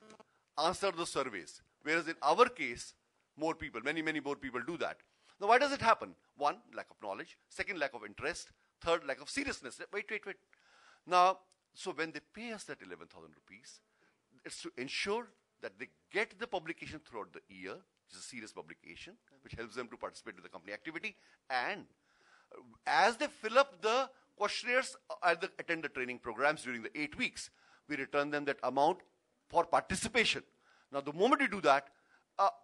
S3: answered the surveys, whereas in our case, more people, many more people do that. Now, why does it happen? One, lack of knowledge. Second, lack of interest. Third, lack of seriousness. Wait. Now, so when they pay us that 11,000 rupees, it's to ensure that they get the publication throughout the year, which is a serious publication, which helps them to participate in the company activity. And as they fill up the questionnaires and attend the training programs during the 8 weeks, we return them that amount for participation. Now, the moment you do that,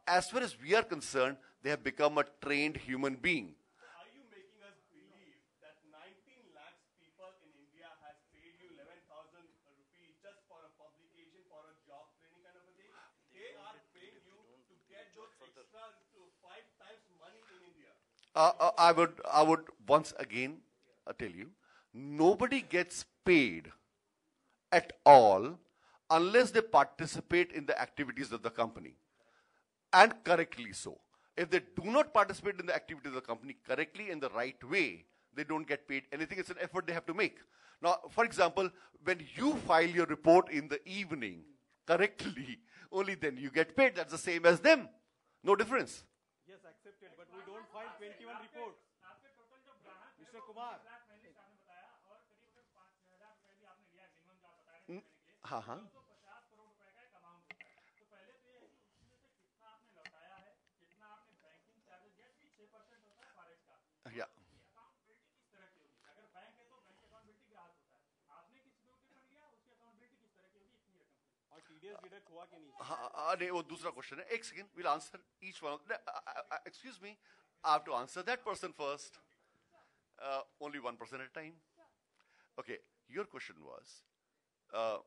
S3: as far as we are concerned, they have become a trained human being.
S4: Are you making us believe that 19 lakhs people in India has paid you 11,000 rupees just for a publication, for a job training kind of a thing? They are paying you to get those extra to 5 times money in India.
S3: I would once again tell you, nobody gets paid at all unless they participate in the activities of the company, and correctly so. If they do not participate in the activities of the company correctly in the right way, they don't get paid anything. It's an effort they have to make. Now, for example, when you file your report in the evening correctly, only then you get paid. That's the same as them. No difference.
S5: Yes, accepted, but we don't file 21 reports. Mr. Kumar.
S3: Yeah. वो दूसरा question है. एक second, we'll answer each one. Excuse me, I have to answer that person first. Only one person at a time. Okay, your question was,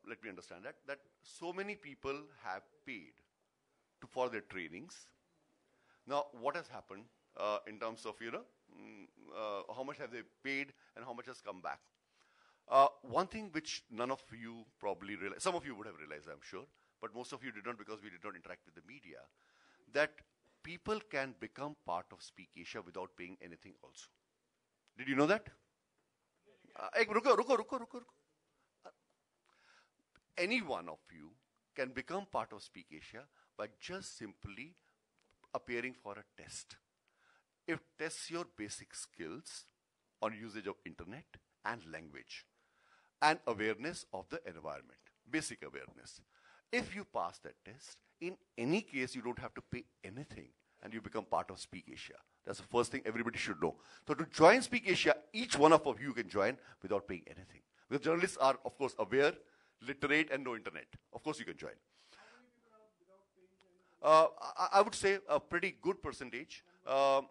S3: let me understand that so many people have paid for their trainings. Now, what has happened in terms of, how much have they paid and how much has come back? One thing which none of you probably realize, some of you would have realized, I'm sure, but most of you did not because we did not interact with the media, that people can become part of Speak Asia without paying anything also. Did you know that? रुको. Any one of you can become part of Speak Asia by just simply appearing for a test. It tests your basic skills on usage of internet and language and awareness of the environment, basic awareness. If you pass that test, in any case, you don't have to pay anything and you become part of Speak Asia. That's the first thing everybody should know. So to join Speak Asia, each one of you can join without paying anything. Because journalists are, of course, aware, literate, and know internet. Of course, you can join. I would say a pretty good percentage. No,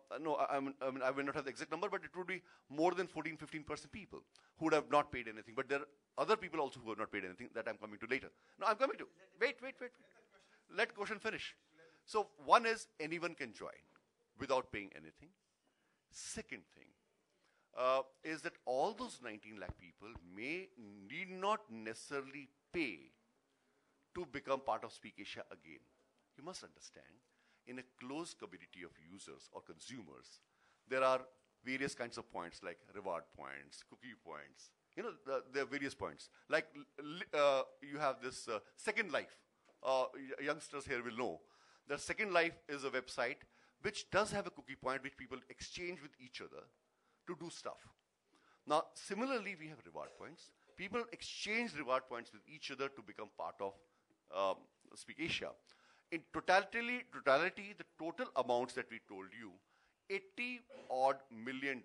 S3: I mean, I will not have the exact number, but it would be more than 14-15% people who would have not paid anything. But there are other people also who have not paid anything that I'm coming to later. No, I'm coming to. Wait. Let question finish. So one is anyone can join without paying anything. Second thing is that all those 19 lakh people need not necessarily pay to become part of Speak Asia again. You must understand, in a closed community of users or consumers, there are various kinds of points like reward points, cookie points. You know, there are various points. Like you have this Second Life. Youngsters here will know that Second Life is a website which does have a cookie point which people exchange with each other to do stuff. Now, similarly, we have reward points. People exchange reward points with each other to become part of Speak Asia. In totality, the total amounts that we told you, $80 million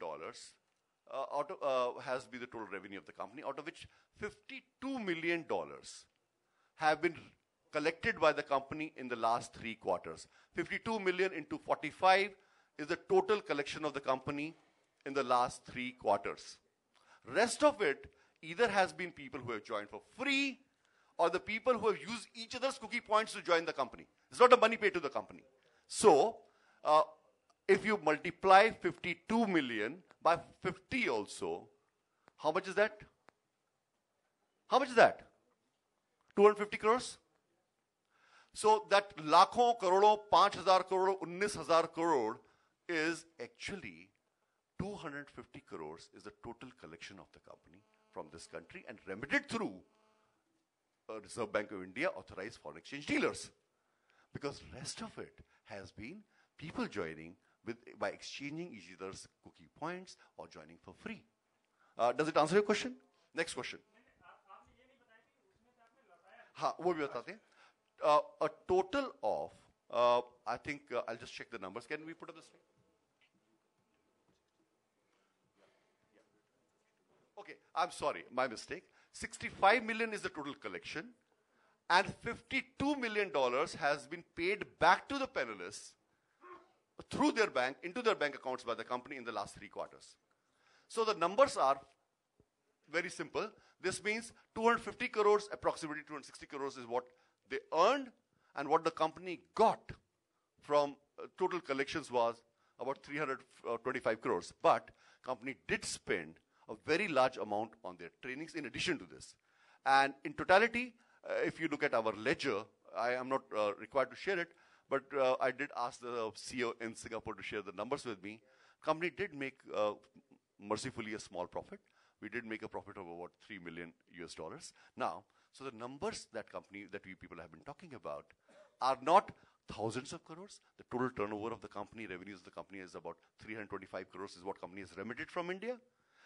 S3: has been the total revenue of the company, out of which $52 million have been collected by the company in the last 3 quarters. 52 million into 45 is the total collection of the company in the last 3 quarters. Rest of it either has been people who have joined for free or the people who have used each other's cookie points to join the company. It's not the money paid to the company. So, if you multiply 52 million by 50 also, how much is that? How much is that? 250 crores? So that lakhon, crorod, 5,000 crore, 19,000 crore is actually 250 crores is the total collection of the company from this country and remitted through Reserve Bank of India authorized foreign exchange dealers. Because rest of it has been people joining by exchanging each other's cookie points or joining for free. Does it answer your question? Next question. हाँ, वो भी बताते हैं. A total of, I think, I'll just check the numbers. Can we put up the slide? Okay, I'm sorry, my mistake. 65 million is the total collection, and $52 million has been paid back to the panelists through their bank, into their bank accounts by the company in the last 3 quarters. So the numbers are very simple. This means 250 crores, approximately 260 crores is what they earned, and what the company got from total collections was about 325 crores. But company did spend a very large amount on their trainings in addition to this. And in totality, if you look at our ledger, I am not required to share it, but I did ask the CEO in Singapore to share the numbers with me. Company did make, mercifully, a small profit. We did make a profit of about $3 million US. Now, so the numbers that we people have been talking about are not thousands of crores. The total turnover of the company, revenues of the company is about 325 crores is what company has remitted from India.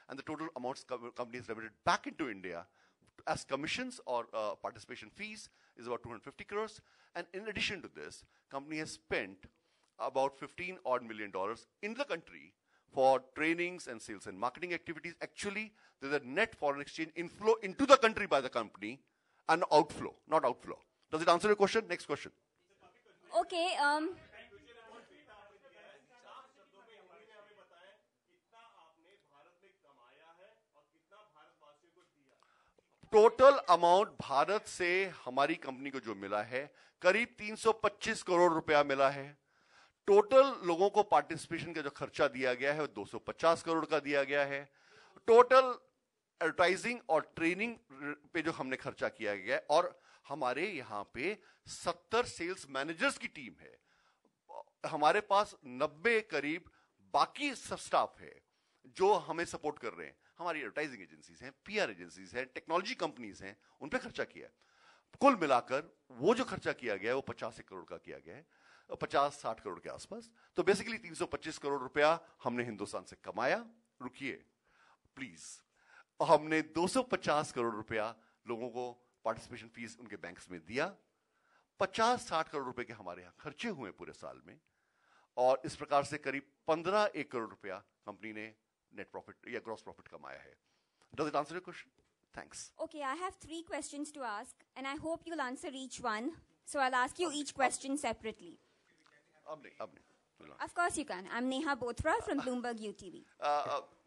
S3: And the total amounts company has remitted back into India as commissions or participation fees is about 250 crores. And in addition to this, company has spent about $15 odd million in the country for trainings and sales and marketing activities. Actually, there's a net foreign exchange inflow into the country by the company and outflow, not outflow. Does it answer your question? Next question.
S6: Okay.
S3: Total amount Bharat से हमारी company को जो मिला है करीब 325 करोड़ रुपया मिला है. टोटल लोगों को पार्टिसिपेशन का जो खर्चा दिया गया है वो 250 करोड़ का दिया गया है. टोटल एडवर्टाइजिंग और ट्रेनिंग पे जो हमने खर्चा किया गया है, और हमारे यहाँ पे 70 सेल्स मैनेजर्स की टीम है. हमारे पास 90 करीब बाकी स्टाफ है जो हमें सपोर्ट कर रहे हैं. हमारी एडवर्टाइजिंग एजेंसीज हैं, पीआर एजेंसीज हैं, टेक्नोलॉजी कंपनीज हैं, उन पे खर्चा किया है. कुल मिलाकर वो जो खर्चा किया गया है वो 85 करोड़ का किया गया है. 50-60 करोड़ के आसपास. तो बेसिकली 325 करोड़ रुपया हमने हिंदुस्तान से कमाया. रुकिए प्लीज. हमने 250 करोड़ रुपया लोगों को पार्टिसिपेशन फीस उनके बैंक्स में दिया. 50-60 करोड़ रुपए के हमारे यहाँ खर्चे हुए पूरे साल में, और इस प्रकार से करीब 15 करोड़ रुपया कंपनी ने नेट प्रॉफिट या ग्रॉस प्रॉफिट कमाया है. Does it answer your question? Thanks.
S11: Okay, I have 3 questions to ask, and I hope you'll answer each one. So I'll ask you each question separately.
S3: अब नहीं.
S11: Of course you can. I'm Neha Bothra from Bloomberg UTV.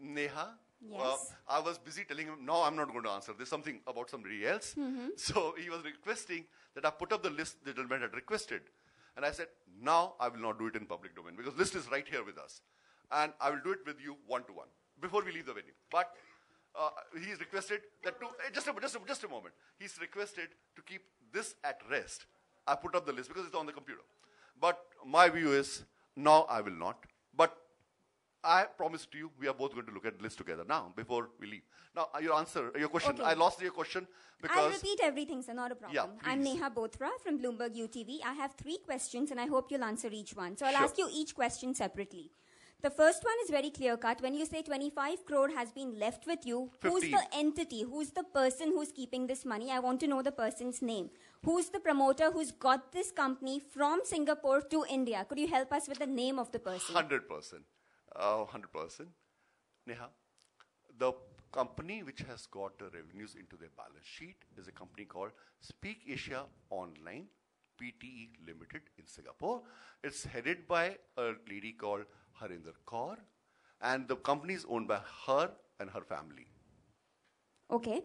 S3: Neha?
S11: Yes.
S3: I was busy telling him, no, I'm not going to answer. There's something about somebody else. So he was requesting that I put up the list the gentleman had requested. And I said, now I will not do it in public domain, because list is right here with us. And I will do it with you one-to-one before we leave the venue. But he's requested that to, just a moment. He's requested to keep this at rest. I put up the list because it's on the computer. But my view is, now I will not. But I promise to you, we are both going to look at the list together now, before we leave. Now, your question.
S11: Okay.
S3: I lost your question because...
S11: I'll repeat everything, sir, not a problem.
S3: Yeah,
S11: I'm
S3: please.
S11: Neha Bothra from Bloomberg UTV. I have 3 questions, and I hope you'll answer each one. So I'll
S3: Sure.
S11: ask you each question separately. The first one is very clear-cut. When you say 25 crore has been left with you, who's
S3: 15.
S11: the entity? Who's the person who's keeping this money? I want to know the person's name. Who's the promoter who's got this company from Singapore to India? Could you help us with the name of the person?
S3: 100%. 100%. Neha, the company which has got the revenues into their balance sheet is a company called Speak Asia Online, PTE Limited in Singapore. It's headed by a lady called Harinder Kaur, and the company is owned by her and her family.
S11: Okay.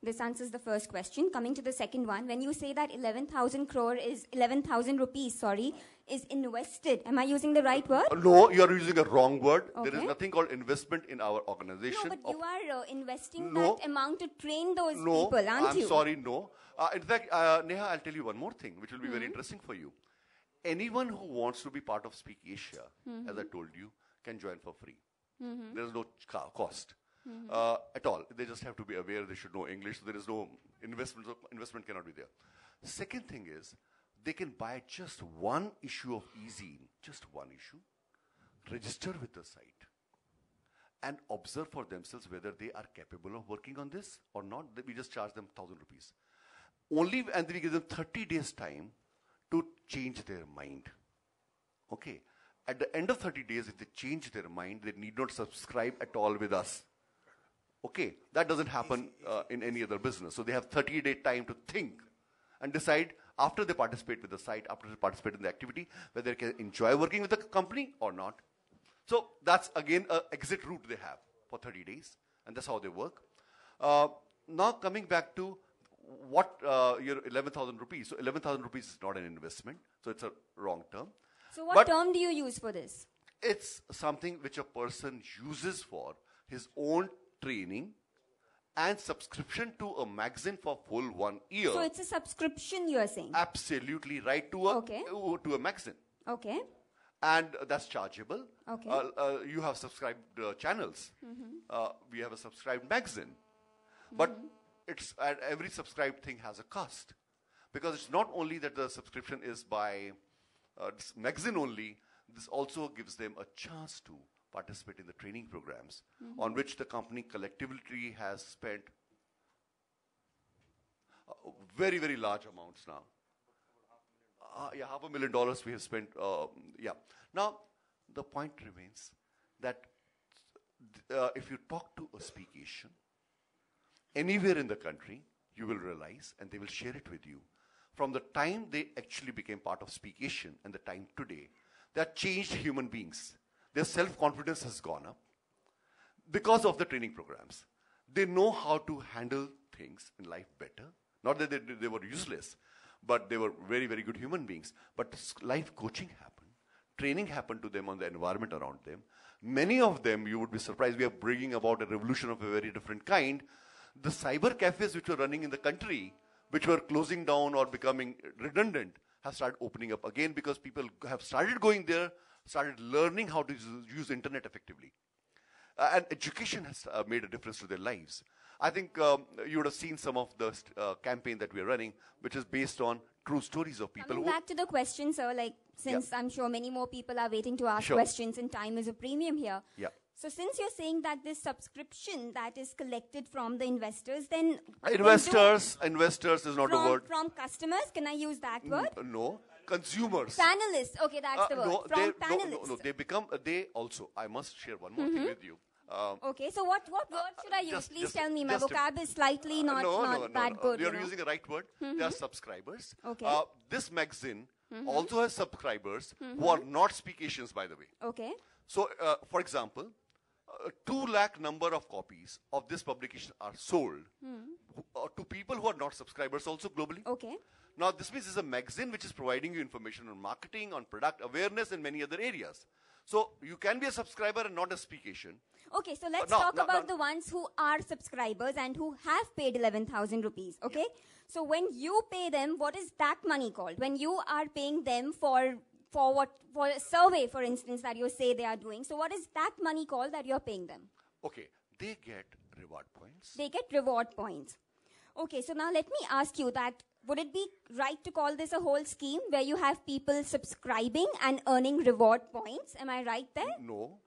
S11: This answers the first question. Coming to the second one, when you say that 11,000 rupees, is invested, am I using the right word?
S3: No, you are using a wrong word.
S11: Okay.
S3: There is nothing called investment in our organization.
S11: No, but you are investing
S3: No.
S11: that amount to train those
S3: No,
S11: people, aren't you?
S3: I'm sorry, no. In fact, Neha, I'll tell you one more thing, which will be very interesting for you. Anyone who wants to be part of Speak Asia, as I told you, can join for free. There is no cost at all. They just have to be aware. They should know English. So there is no investment. So investment cannot be there. Second thing is, they can buy just one issue of e-zine, just one issue, register with the site, and observe for themselves whether they are capable of working on this or not. We just charge them 1,000 rupees. Only, and we give them 30 days time to change their mind. Okay. At the end of 30 days, if they change their mind, they need not subscribe at all with us. Okay. That doesn't happen in any other business. So they have 30-day time to think and decide after they participate with the site, after they participate in the activity, whether they can enjoy working with the company or not. So that's again an exit route they have for 30 days, and that's how they work. Now coming back to what your 11,000 rupees. So 11,000 rupees is not an investment, so it's a wrong term.
S11: So what term do you use for this?
S3: It's something which a person uses for his own training and subscription to a magazine for full 1 year.
S11: So it's a subscription, you are saying?
S3: Absolutely right, to a magazine.
S11: Okay.
S3: And that's chargeable.
S11: Okay.
S3: You have subscribed channels. We have a subscribed magazine. But it's every subscribed thing has a cost. Because it's not only that the subscription is by this magazine only, this also gives them a chance to participate in the training programs on which the company collectively has spent very, very large amounts now. Yeah, $500,000 we have spent. Yeah. Now, the point remains that if you talk to a Speak Asian, anywhere in the country, you will realize, and they will share it with you, from the time they actually became part of Speak Asian and the time today, they are changed human beings. Their self-confidence has gone up because of the training programs. They know how to handle things in life better. Not that they were useless, but they were very, very good human beings. But life coaching happened. Training happened to them on the environment around them. Many of them, you would be surprised, we are bringing about a revolution of a very different kind. The cyber cafes which were running in the country, which were closing down or becoming redundant, have started opening up again because people have started going there, started learning how to use internet effectively. And education has made a difference to their lives. I think you would have seen some of the campaign that we're running, which is based on true stories of people.
S11: Coming back to the question, sir, like, since I'm sure many more people are waiting to ask questions and time is a premium here.
S3: Yeah.
S11: So since you're saying that this subscription that is collected from the investors, then...
S3: Investors is not a word.
S11: From customers, can I use that word?
S3: No. Consumers.
S11: Panelists, okay, that's the word. From panelists.
S3: No, they also, I must share one more thing with you.
S11: Okay, so what word should I use? Please tell me. My vocab is slightly not that good.
S3: You're using the right word. They are subscribers.
S11: Okay.
S3: This magazine also has subscribers who are not speak Asians, by the way.
S11: Okay.
S3: So, for example, 2 lakh number of copies of this publication are sold to people who are not subscribers also globally.
S11: Okay.
S3: Now, this means it's a magazine which is providing you information on marketing, on product awareness, and many other areas. So, you can be a subscriber and not a speak Asian.
S11: Okay, so let's talk about the ones who are subscribers and who have paid 11,000 rupees, okay? Yeah. So, when you pay them, what is that money called? When you are paying them for a survey, for instance, that you say they are doing. So, what is that money called that you're paying them?
S3: Okay, they get reward points.
S11: They get reward points. Okay, so now let me ask you that, would it be right to call this a whole scheme where you have people subscribing and earning reward points? Am I right there?
S3: No.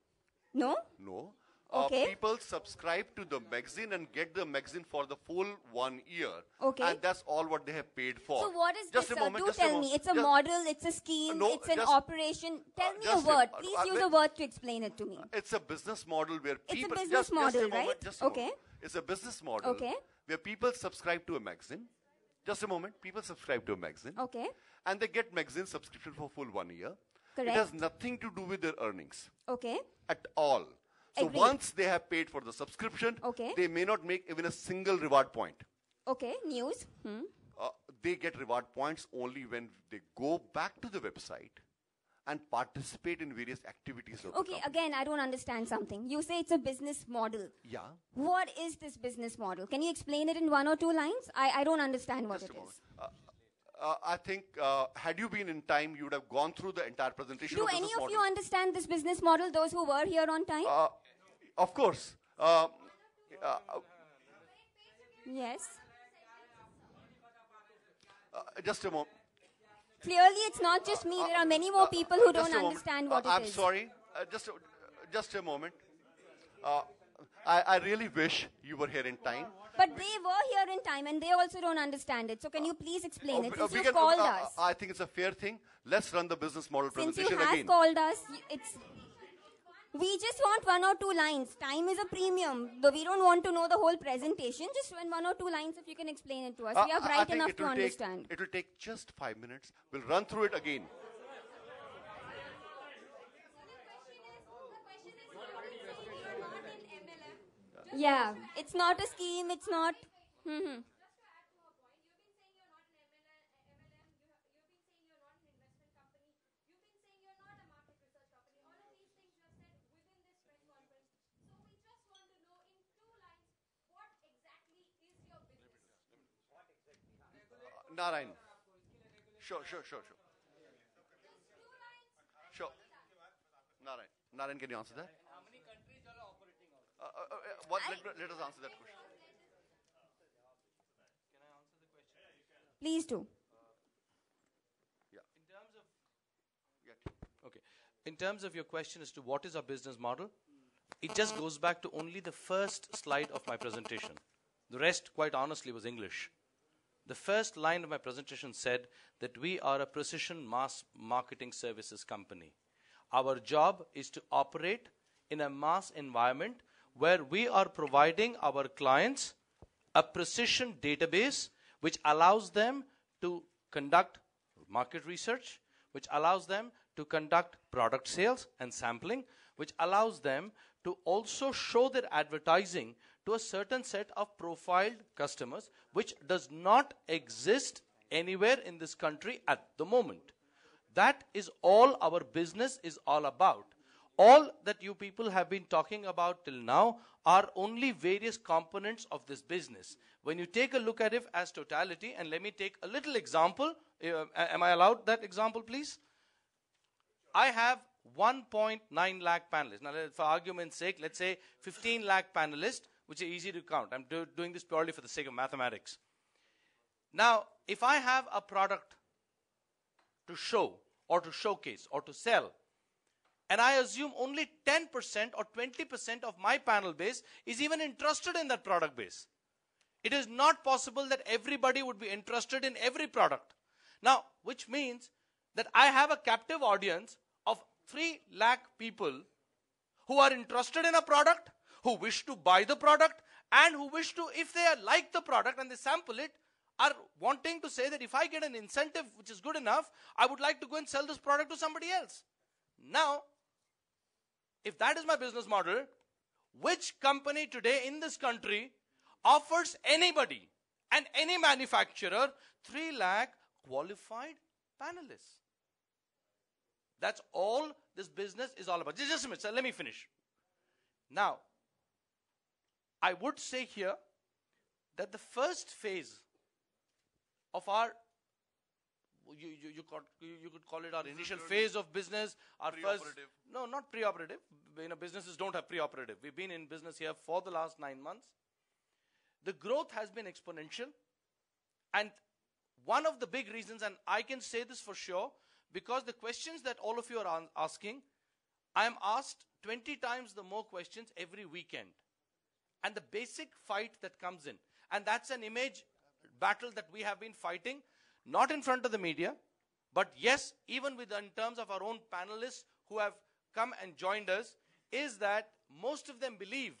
S11: No?
S3: No.
S11: Okay.
S3: People subscribe to the magazine and get the magazine for the full 1 year.
S11: Okay.
S3: And that's all what they have paid for.
S11: So what is
S3: just
S11: this?
S3: A moment,
S11: do tell me. It's a model, it's a scheme, it's an operation. Tell me a word. Please use a word to explain it to me.
S3: It's a business model where people...
S11: It's a business model, right?
S3: Okay. It's a business model
S11: okay.
S3: where people subscribe to a magazine. Just a moment. People subscribe to a magazine.
S11: Okay.
S3: And they get magazine subscription for full 1 year.
S11: Correct.
S3: It has nothing to do with their earnings.
S11: Okay.
S3: At all. So once they have paid for the subscription, they may not make even a single reward point.
S11: Okay, news.
S3: They get reward points only when they go back to the website and participate in various activities of the company.
S11: Again, I don't understand something. You say it's a business model.
S3: Yeah.
S11: What is this business model? Can you explain it in 1 or 2 lines? I don't understand what it is.
S3: I think, had you been in time, you would have gone through the entire presentation
S11: of
S3: business
S11: model. Do any of
S3: you
S11: understand this business model, those who were here on time?
S3: Of course.
S11: Yes.
S3: Just a moment.
S11: Clearly, it's not just me. There are many more people who don't understand what it is.
S3: I'm sorry. Just a moment. I really wish you were here in time.
S11: But they were here in time and they also don't understand it. So can you please explain it? Since you called us.
S3: I think it's a fair thing. Let's run the business model presentation again.
S11: Since you have called us, we just want 1 or 2 lines. Time is a premium. Though we don't want to know the whole presentation. Just 1 or 2 lines if you can explain it to us. We are bright enough to understand.
S3: It will take just 5 minutes. We'll run through it again.
S11: Yeah, it's not a scheme, it's not...
S3: Narayan. Sure. Narayan, can you answer that?
S12: How many countries are operating on?
S3: Let us answer that question.
S12: Can I answer the question?
S11: Please do.
S1: In terms of your question as to what is our business model, it just goes back to only the first slide of my presentation. The rest, quite honestly, was English. The first line of my presentation said that we are a precision mass marketing services company. Our job is to operate in a mass environment where we are providing our clients a precision database which allows them to conduct market research, which allows them to conduct product sales and sampling, which allows them to also show their advertising to a certain set of profiled customers, which does not exist anywhere in this country at the moment. That is all our business is all about. All that you people have been talking about till now are only various components of this business. When you take a look at it as totality, and let me take a little example. Am I allowed that example, please? I have 1.9 lakh panelists. Now, for argument's sake, let's say 15 lakh panelists which are easy to count. I'm doing this purely for the sake of mathematics. Now, if I have a product to show or to showcase or to sell, and I assume only 10% or 20% of my panel base is even interested in that product base, it is not possible that everybody would be interested in every product. Now, which means that I have a captive audience of 3 lakh people who are interested in a product, who wish to buy the product, and who wish to, if they like the product and they sample it, are wanting to say that if I get an incentive which is good enough, I would like to go and sell this product to somebody else. Now, if that is my business model, which company today in this country offers anybody and any manufacturer 3 lakh qualified panelists? That's all this business is all about. Just a minute, sir, let me finish. Now, I would say here that the first phase of our, you could call it our initial phase of business, our first, no, not pre-operative. Businesses don't have pre-operative. We've been in business here for the last 9 months. The growth has been exponential. And one of the big reasons, and I can say this for sure, because the questions that all of you are asking, I am asked 20 times the more questions every weekend. And the basic fight that comes in, and that's an image battle that we have been fighting, not in front of the media, but yes, even in terms of our own panelists who have come and joined us, is that most of them believe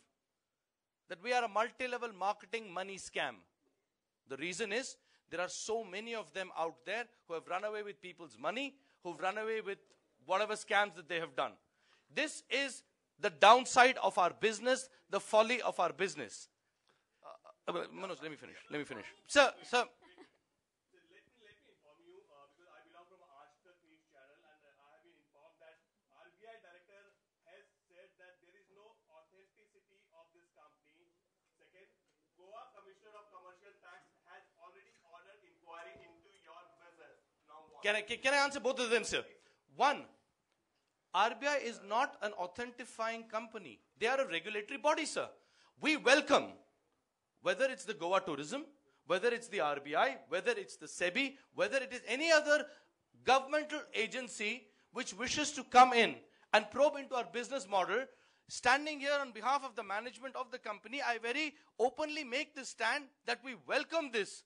S1: that we are a multi-level marketing money scam. The reason is there are so many of them out there who have run away with people's money, who've run away with whatever scams that they have done. This is the downside of our business, the folly of our business. Manoj, let me finish. Sir. Let me inform you, because I belong from Aaj Tak News channel, and I have been informed that RBI director has said that there is no authenticity of this company. Second, Goa Commissioner of Commercial Tax has already ordered inquiry into your business. Now, can I answer both of them, sir? One, RBI is not an authentifying company. They are a regulatory body, sir. We welcome, whether it's the Goa Tourism, whether it's the RBI, whether it's the SEBI, whether it is any other governmental agency which wishes to come in and probe into our business model. Standing here on behalf of the management of the company, I very openly make this stand that we welcome this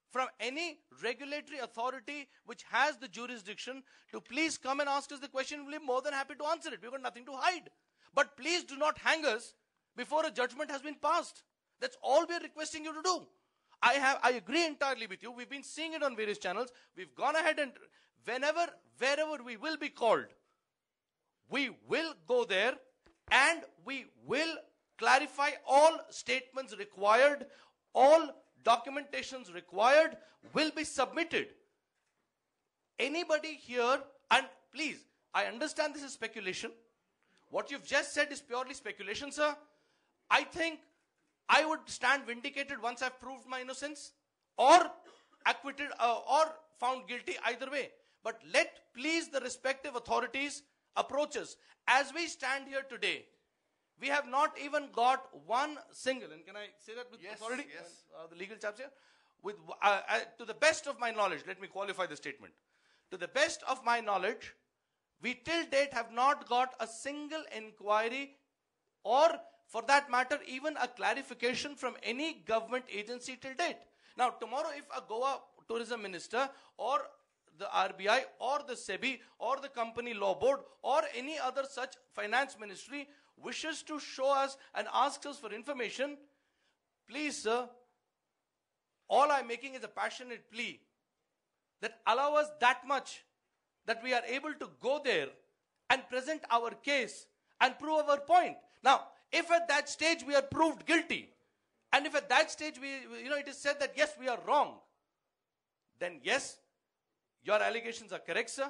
S1: from any regulatory authority which has the jurisdiction to please come and ask us the question. We'll be more than happy to answer it. We've got nothing to hide. But please do not hang us before a judgment has been passed. That's all we're requesting you to do. I agree entirely with you. We've been seeing it on various channels. We've gone ahead and wherever we will be called, we will go there and we will clarify all statements required, all documentations required will be submitted. Anybody here, and please, I understand this is speculation. What you've just said is purely speculation, sir. I think I would stand vindicated once I've proved my innocence, or acquitted, or found guilty, either way. But let please the respective authorities approach us. As we stand here today, we have not even got one single, and can I say that with authority? Yes. The legal chaps here? To the best of my knowledge, let me qualify the statement. To the best of my knowledge, we till date have not got a single inquiry, or for that matter, even a clarification from any government agency till date. Now, tomorrow if a Goa tourism minister or the RBI or the SEBI or the company law board or any other such finance ministry wishes to show us and asks us for information, please, sir, all I'm making is a passionate plea that allow us that much that we are able to go there and present our case and prove our point. Now, if at that stage we are proved guilty, and if at that stage it is said that yes, we are wrong, then yes, your allegations are correct, sir,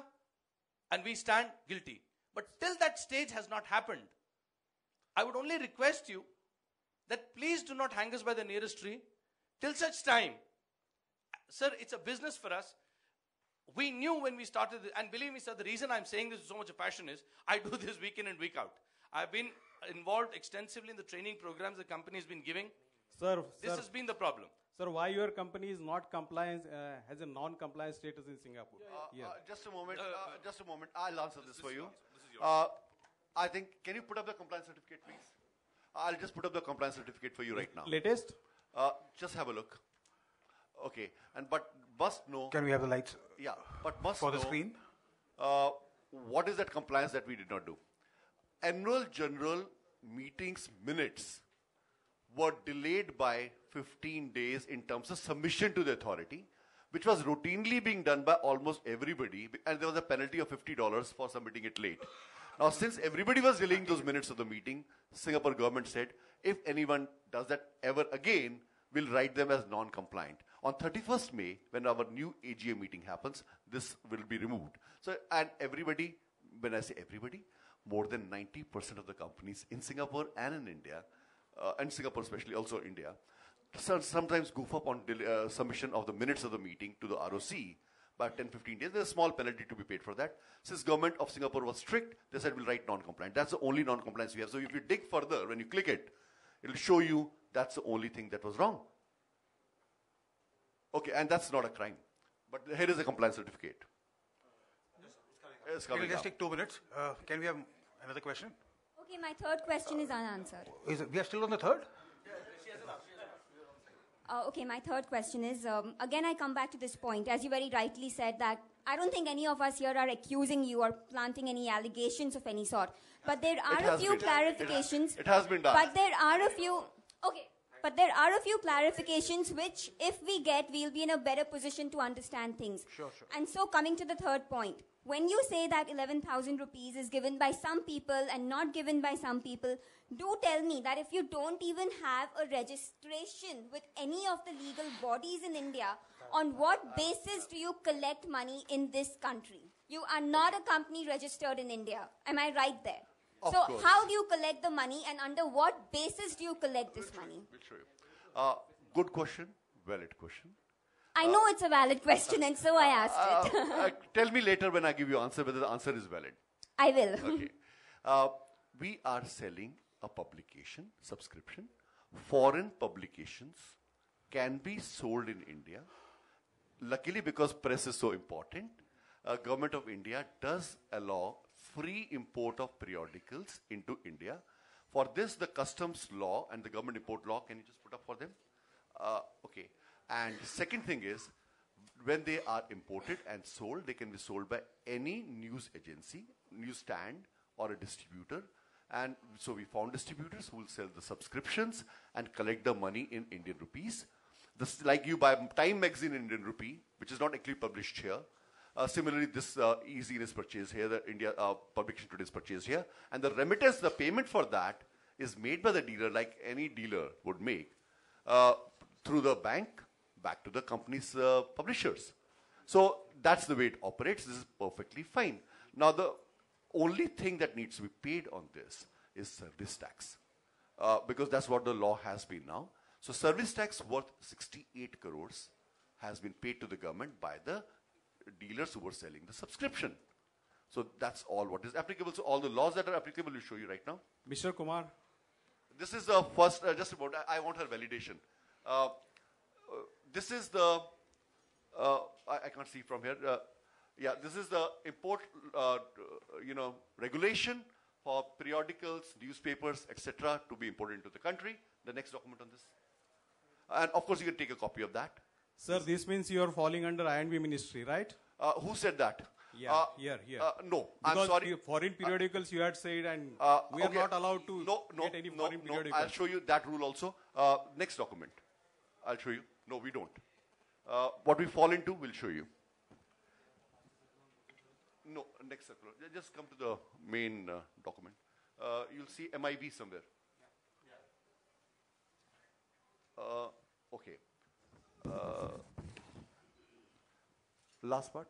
S1: and we stand guilty. But till that stage has not happened, I would only request you that please do not hang us by the nearest tree till such time. Sir, it's a business for us. We knew when we started, and believe me, sir, the reason I'm saying this with so much passion is I do this week in and week out. I've been involved extensively in the training programs the company has been giving.
S5: Sir,
S1: This has been the problem.
S5: Sir, why your company is not compliance, has a non-compliance status in Singapore?
S3: Just a moment. Just a moment. I'll answer this for you. I think, can you put up the compliance certificate, please? I'll just put up the compliance certificate for you right now.
S5: Latest?
S3: Just have a look. Okay. But must know.
S2: Can we have the lights?
S3: Yeah. But must
S2: for
S3: know.
S2: the screen?
S3: What is that compliance that we did not do? Annual general meetings minutes were delayed by 15 days in terms of submission to the authority, which was routinely being done by almost everybody, and there was a penalty of $50 for submitting it late. Now, since everybody was delaying those minutes of the meeting, Singapore government said, if anyone does that ever again, we'll write them as non-compliant. On 31st May, when our new AGM meeting happens, this will be removed. So, and everybody, when I say everybody, more than 90% of the companies in Singapore and in India, and Singapore especially, also India, sometimes goof up on submission of the minutes of the meeting to the ROC by 10-15 days. There's a small penalty to be paid for that. Since government of Singapore was strict, they said we'll write non-compliant. That's the only non-compliance we have. So if you dig further, when you click it, it'll show you that's the only thing that was wrong. Okay, and that's not a crime. But here is a compliance certificate. It's coming
S2: We'll just
S3: up.
S2: take 2 minutes. Can we have another question?
S11: Okay, my third question is unanswered.
S2: We are still on the third?
S11: Okay, my third question is, again, I come back to this point. As you very rightly said that I don't think any of us here are accusing you or planting any allegations of any sort. But there are a few clarifications.
S3: It has been done.
S11: But there are a few, okay, but there are a few clarifications which, if we get, we'll be in a better position to understand things.
S2: Sure.
S11: And so coming to the third point, when you say that 11,000 rupees is given by some people and not given by some people, do tell me that if you don't even have a registration with any of the legal bodies in India, on what basis do you collect money in this country? You are not a company registered in India. Am I right there?
S3: Of
S11: So
S3: course.
S11: how do you collect the money and under what basis do you collect this money?
S3: We'll show you. Good question, valid question.
S11: I know it's a valid question and so I asked it.
S3: Tell me later when I give you answer whether the answer is valid.
S11: I will.
S3: Okay. We are selling a publication subscription. Foreign publications can be sold in India. Luckily, because press is so important, Government of India does allow free import of periodicals into India. For this, the customs law and the government import law, can you just put up for them? Okay. And second thing is, when they are imported and sold, they can be sold by any news agency, newsstand, or a distributor. And so we found distributors who will sell the subscriptions and collect the money in Indian rupees. This, like you buy Time magazine in Indian rupee, which is not actually published here. Similarly, this e-zine is purchased here, the India Publication Today is purchased here. And the remittance, the payment for that is made by the dealer, like any dealer would make, through the bank, back to the company's publishers. So that's the way it operates. This is perfectly fine. Now, the only thing that needs to be paid on this is service tax, because that's what the law has been now. So service tax worth 68 crores has been paid to the government by the dealers who were selling the subscription. So that's all what is applicable. So all the laws that are applicable, we'll show you right now.
S5: Mr. Kumar.
S3: This is the first, just about, I want her validation. This is the, I can't see from here. Yeah, this is the import, regulation for periodicals, newspapers, etc. to be imported into the country. The next document on this. And of course, you can take a copy of that.
S5: Sir, this means you are falling under I&B ministry, right?
S3: Who said that?
S5: Yeah, here.
S3: No,
S5: because
S3: I'm sorry.
S5: Foreign periodicals you had said, and we
S3: okay.
S5: are not allowed to get any foreign
S3: No,
S5: periodicals.
S3: I'll show you that rule also. Next document. I'll show you. No, we don't. What we fall into, we'll show you. No, next circular. Just come to the main document. You'll see MIB somewhere. Okay. Last part?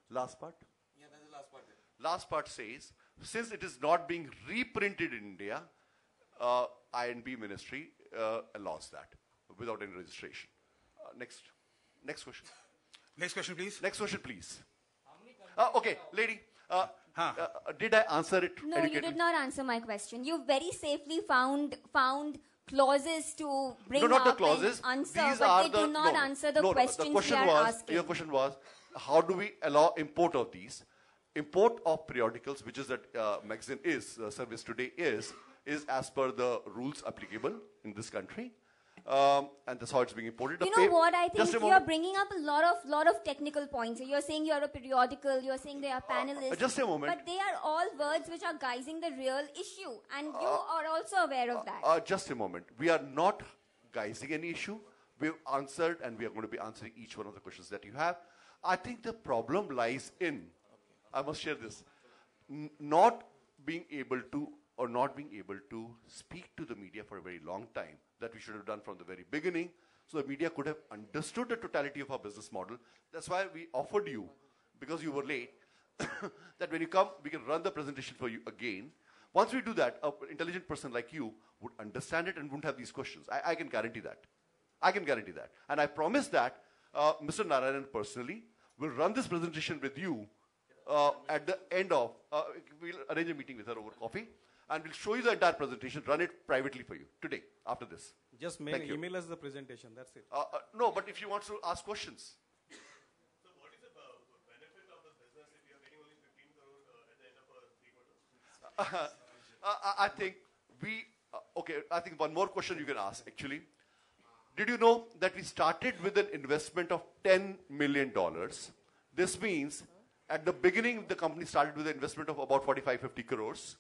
S3: Last part?
S5: Yeah, that's the last part.
S3: Last part says, since it is not being reprinted in India, I&B ministry allows that without any registration. Next question.
S2: Next question, please.
S3: Next question, please. Okay, lady, Did I answer it?
S11: No, you did not answer my question. You very safely found clauses to bring
S3: No, not the
S11: up
S3: clauses.
S11: and answer,
S3: These
S11: but
S3: are
S11: they do not answer the questions
S3: the question
S11: we are
S3: was,
S11: asking.
S3: Your question was, how do we allow import of these? Import of periodicals, which is that magazine is, service today is as per the rules applicable in this country. And that's how it's being imported.
S11: You know what? I think
S3: Just a
S11: you're
S3: moment.
S11: bringing up a lot of technical points. You're saying you're a periodical. You're saying they are panelists.
S3: Just a moment.
S11: But they are all words which are guising the real issue, and you are also aware of that.
S3: Just a moment. We are not guising any issue. We've answered, and we are going to be answering each one of the questions that you have. I think the problem lies in, I must share this, not being able to speak to the media for a very long time, that we should have done from the very beginning, so the media could have understood the totality of our business model. That's why we offered you, because you were late, that when you come, we can run the presentation for you again. Once we do that, an intelligent person like you would understand it and wouldn't have these questions. I can guarantee that. I can guarantee that. And I promise that Mr. Narayanan personally will run this presentation with you at the end of, we'll arrange a meeting with her over coffee, and we'll show you the entire presentation, run it privately for you today, after this.
S5: Just email us the presentation, that's it.
S3: No, but if you want to ask questions.
S4: So what is the benefit of the business if you are getting only 15 crore at the end of a 3 quarters?
S3: I think I think one more question you can ask, actually. Did you know that we started with an investment of $10 million? This means at the beginning, the company started with an investment of about 45-50 crores.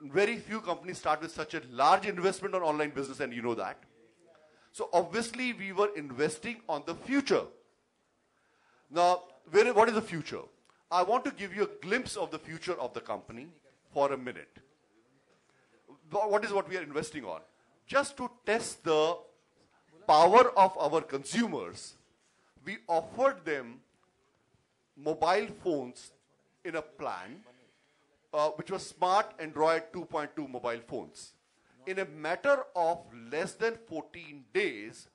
S3: Very few companies start with such a large investment on online business, and you know that. So obviously, we were investing on the future. Now, what is the future? I want to give you a glimpse of the future of the company for a minute. What is what we are investing on? Just to test the power of our consumers, we offered them mobile phones in a plan, which was smart Android 2.2 mobile phones. In a matter of less than 14 days,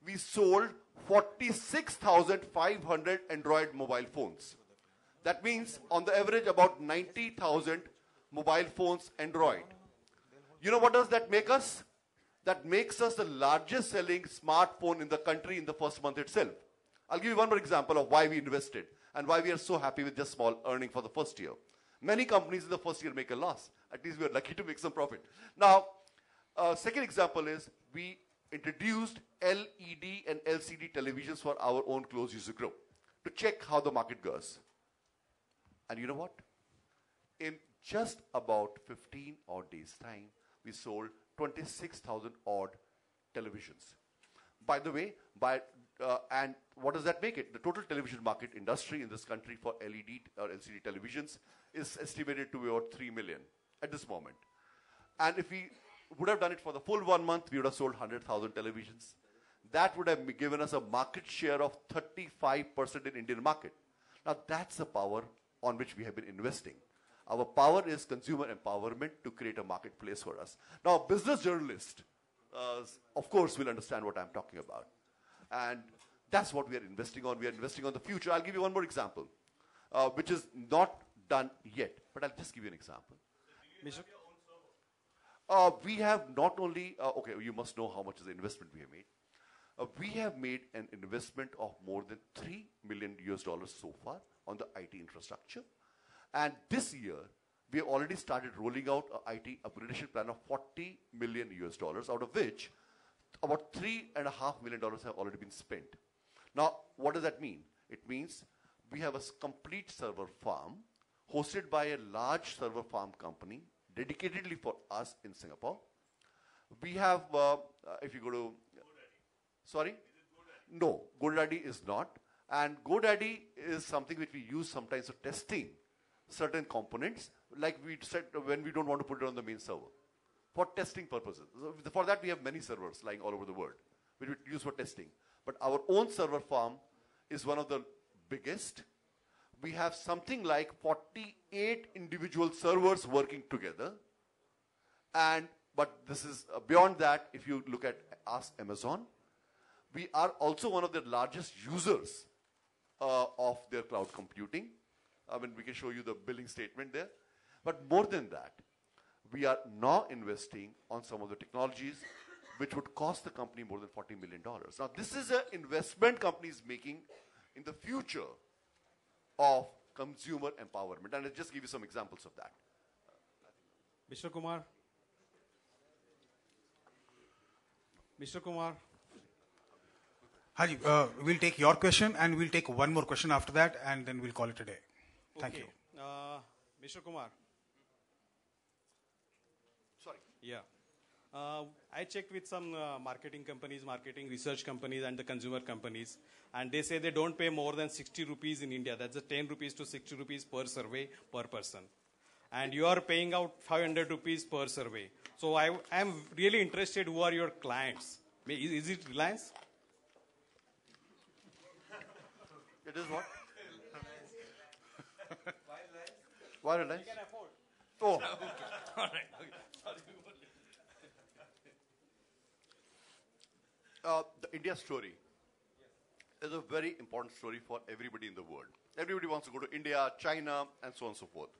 S3: we sold 46,500 Android mobile phones. That means, on the average, about 90,000 mobile phones Android. You know what does that make us? That makes us the largest selling smartphone in the country in the first month itself. I'll give you one more example of why we invested and why we are so happy with just small earning for the first year. Many companies in the first year make a loss. At least we are lucky to make some profit. Now, second example is we introduced LED and LCD televisions for our own closed user group to check how the market goes. And you know what? In just about 15 odd days' time, we sold 26,000 odd televisions. By the way, and what does that make it? The total television market industry in this country for LED or LCD televisions is estimated to be about 3 million at this moment. And if we would have done it for the full 1 month, we would have sold 100,000 televisions. That would have given us a market share of 35% in Indian market. Now that's the power on which we have been investing. Our power is consumer empowerment to create a marketplace for us. Now, a business journalist, of course, will understand what I'm talking about. And that's what we are investing on. We are investing on the future. I'll give you one more example, which is not done yet, but I'll just give you an example. We have not only, okay, you must know how much is the investment we have made. We have made an investment of more than $3 million so far on the IT infrastructure. And this year, we have already started rolling out an IT upgradation plan of $40 million, out of which about $3.5 million have already been spent. Now, what does that mean? It means we have a complete server farm hosted by a large server farm company dedicatedly for us in Singapore. We have, if you go to, sorry? No, GoDaddy is not. And GoDaddy is something which we use sometimes for testing certain components, like we said when we don't want to put it on the main server, for testing purposes. So for that, we have many servers lying all over the world, which we use for testing. But our own server farm is one of the biggest. We have something like 48 individual servers working together. But this is beyond that. If you look at Ask Amazon, we are also one of the largest users of their cloud computing. I mean, we can show you the billing statement there. But more than that, we are now investing on some of the technologies which would cost the company more than $40 million. Now, this is an investment company is making in the future of consumer empowerment. And I'll just give you some examples of that.
S5: Mr. Kumar. Mr. Kumar.
S2: Haji, we'll take your question and we'll take one more question after that and then we'll call it a day. Thank you.
S5: Mr. Kumar.
S3: Sorry.
S5: Yeah. I checked with some marketing companies, marketing research companies and the consumer companies, and they say they don't pay more than 60 rupees in India. That's a 10 rupees to 60 rupees per survey per person. And you are paying out 500 rupees per survey. So I am really interested, who are your clients? Is it Reliance?
S3: It is what? Why Reliance?
S5: You can afford.
S3: Oh.
S1: Okay. All right. Okay. Sorry.
S3: The India story is a very important story for everybody in the world. Everybody wants to go to India, China, and so on and so forth.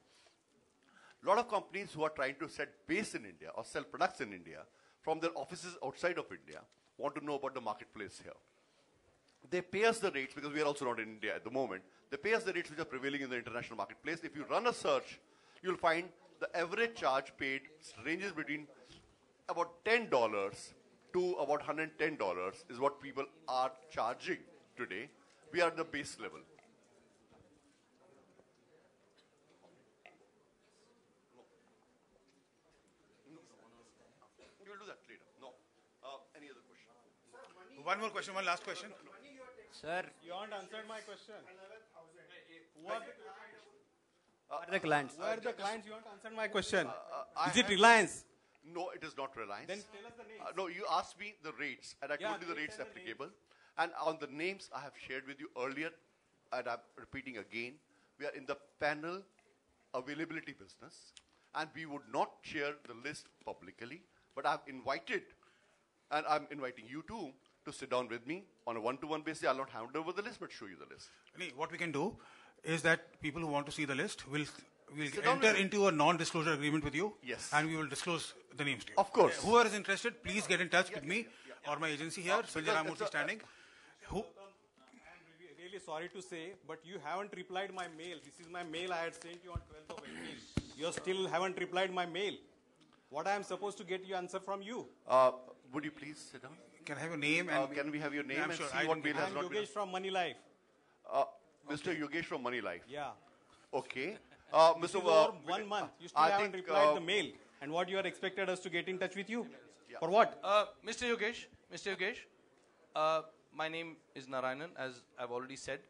S3: A lot of companies who are trying to set base in India or sell products in India from their offices outside of India want to know about the marketplace here. They pay us the rates, because we are also not in India at the moment. They pay us the rates which are prevailing in the international marketplace. If you run a search, you'll find the average charge paid ranges between about $10 to about $110 is what people are charging today. We are at the base level. We will do that later. No. Any other question?
S2: One more question, one last question.
S9: Sir,
S5: you haven't answered my question. Who
S9: are the clients?
S5: Who are the clients? You haven't answered my question. Is it Reliance?
S3: No, it is not Reliance.
S5: Then tell us the names.
S3: No, you asked me the rates, and I told you the rates applicable. And on the names I have shared with you earlier, and I'm repeating again, we are in the panel availability business, and we would not share the list publicly, but I've invited, and I'm inviting you too, to sit down with me on a one-to-one basis. I'll not hand over the list, but show you the list.
S2: What we can do is that people who want to see the list will enter into a non-disclosure agreement with you.
S3: Yes.
S2: And we will disclose the names to you.
S3: Of course.
S2: Whoever is interested, please get in touch with me or my agency here, Sanjay Ramurthy standing.
S5: I'm really sorry to say, but you haven't replied my mail. This is my mail I had sent you on 12th of April. You still haven't replied my mail. What I am supposed to get you answer from you?
S3: Would you please sit down?
S2: Can I have your name? And
S3: can we have your name
S2: I'm
S3: and
S2: sure
S3: see what mail has not been?
S5: Yogesh from Money Life.
S3: Mr. Yogesh from Money Life.
S5: Yeah.
S3: Okay.
S5: This is over 1 month. You still haven't replied the mail. And what you are expected us to get in touch with you?
S3: Yeah.
S5: For what?
S1: Mr. Yogesh, my name is Narayanan, as I've already said.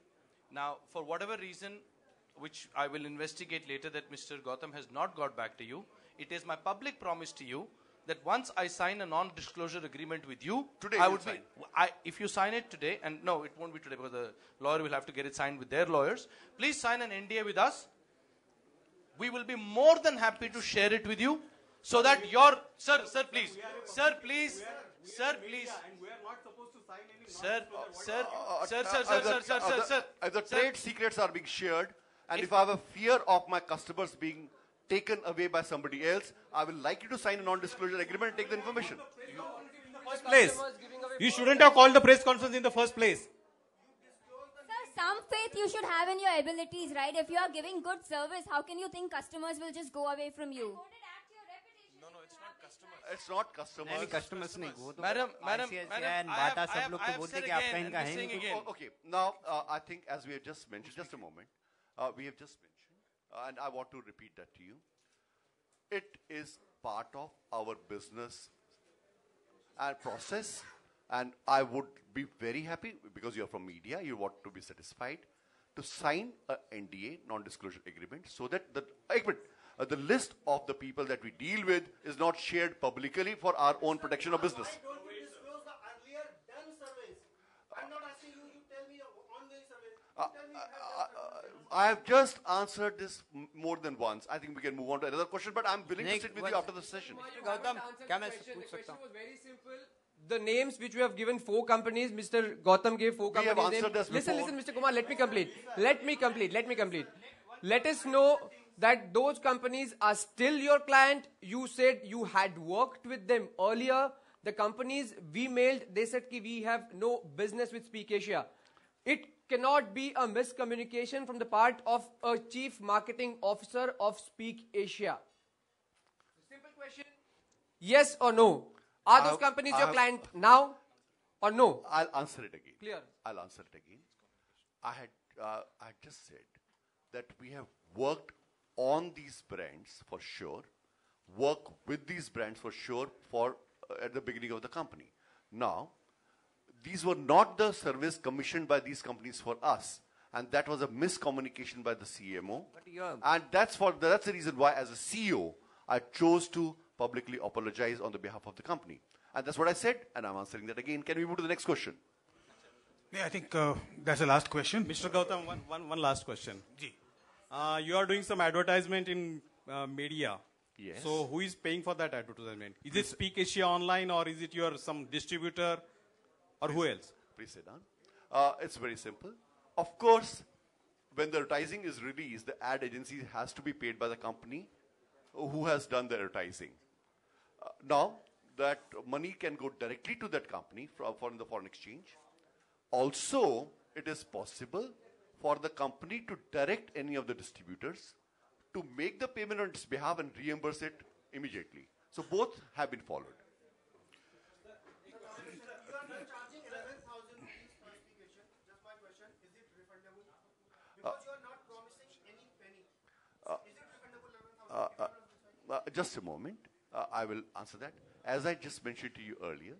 S1: Now, for whatever reason, which I will investigate later, that Mr. Gautam has not got back to you, it is my public promise to you that once I sign a non-disclosure agreement with you,
S3: today
S1: I would be. If you sign it today, and no, it won't be today because the lawyer will have to get it signed with their lawyers. Please sign an NDA with us. We will be more than happy to share it with you, so that your sir, please.
S5: And we are not supposed to sign any.
S3: The trade secrets are being shared, and if I have a fear of my customers being taken away by somebody else, I will like you to sign a non-disclosure agreement and take the information.
S5: First place. You shouldn't have called the press conference in the first place.
S11: Sir, some faith you should have in your abilities, right? If you are giving good service, how can you think customers will just go away from you?
S1: No, it's not customers.
S3: It's not customers.
S9: नहीं customers नहीं वो तो
S1: Madam,
S9: ICICI and Bata सब लोग तो बोलते कि आपका इनका है नहीं कुछ.
S3: Okay, now I think as we have just mentioned, just a moment, we have just mentioned, and I want to repeat that to you. It is part of our business and process, and I would be very happy, because you are from media, you want to be satisfied, to sign a NDA, non-disclosure agreement, so that the list of the people that we deal with is not shared publicly for our own protection of business.
S8: Why don't you disclose the earlier done surveys? I'm not asking you to tell me ongoing surveys. Tell me you have done surveys.
S3: I have just answered this more than once. I think we can move on to another question, but I'm willing to sit with you after the session.
S9: Gautam, क्या मैं
S10: The
S9: पूछ सकता
S10: question
S9: हूँ?
S10: was very simple. The names which we have given 4 companies, Mr. Gautam gave 4
S3: We have
S10: companies.
S3: answered this
S10: Listen,
S3: before.
S10: Mr. Kumar, let me complete. let us know that those companies are still your client. You said you had worked with them earlier. The companies we mailed, they said ki we have no business with Speak Asia. It cannot be a miscommunication from the part of a chief marketing officer of Speak Asia. Simple question, yes or no? Are those companies your client now or no?
S3: I'll answer it again.
S10: Clear.
S3: I'll answer it again. I had just said that we have worked on these brands for sure, work with these brands for sure for at the beginning of the company. Now, these were not the service commissioned by these companies for us, and that was a miscommunication by the CMO. And that's the reason why, as a CEO, I chose to publicly apologize on the behalf of the company. And that's what I said, and I'm answering that again. Can we move to the next question?
S2: Yeah, I think that's the last question.
S5: Mr. Gautam, one last question. You are doing some advertisement in media.
S3: Yes.
S5: So who is paying for that advertisement? Is it Speak Asia Online, or is it some distributor, or who else?
S3: Please sit down. It's very simple. Of course, when the advertising is released, the ad agency has to be paid by the company who has done the advertising. Now, that money can go directly to that company from the foreign exchange. Also, it is possible for the company to direct any of the distributors to make the payment on its behalf and reimburse it immediately. So both have been followed.
S8: You are not charging 11,000 rupees per Speak Asia. Just my question, is it refundable? Because you are not promising any penny. Is it refundable 11,000?
S3: Just a moment. I will answer that. As I just mentioned to you earlier,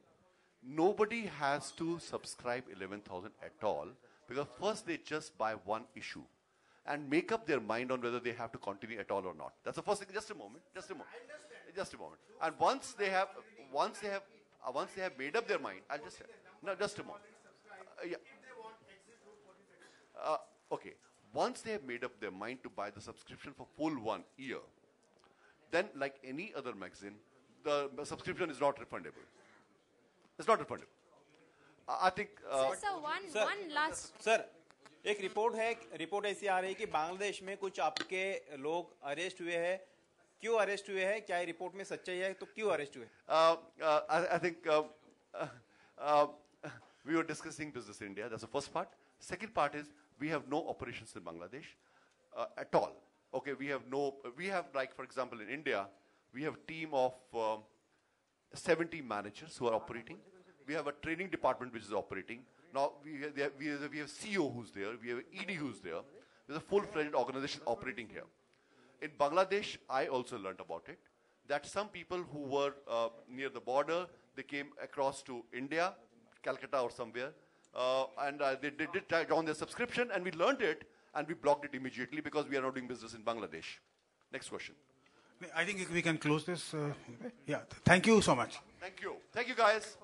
S3: nobody has to subscribe 11,000 at all, because first they just buy one issue and make up their mind on whether they have to continue at all or not. That's the first thing. Just a moment. Just a moment. Just a moment. And once they have made up their mind, I'll just just a moment. Okay. Once they have made up their mind to buy the subscription for full 1 year, then like any other magazine, the subscription is not refundable. It's not refundable. I think.
S6: one last.
S13: Sir, एक report ऐसी आ रही है कि बांग्लादेश में कुछ आपके लोग arrest हुए हैं. क्यों अरेस्ट हुए हैं? क्या रिपोर्ट में सच्चाई है? तो क्यों अरेस्ट हुए?
S3: I think we were discussing business in India. That's the first part. Second part is we have no operations in Bangladesh at all. Okay, we have like, for example, in India, we have a team of 70 managers who are operating. We have a training department which is operating. Now, we have CEO who's there. We have ED who's there. There's a full-fledged organization operating here. In Bangladesh, I also learned about it, that some people who were near the border, they came across to India, Calcutta or somewhere, and they did join their subscription, and we learned it, and we blocked it immediately because we are not doing business in Bangladesh. Next question.
S2: I think we can close this. Yeah, thank you so much.
S3: Thank you. Thank you, guys.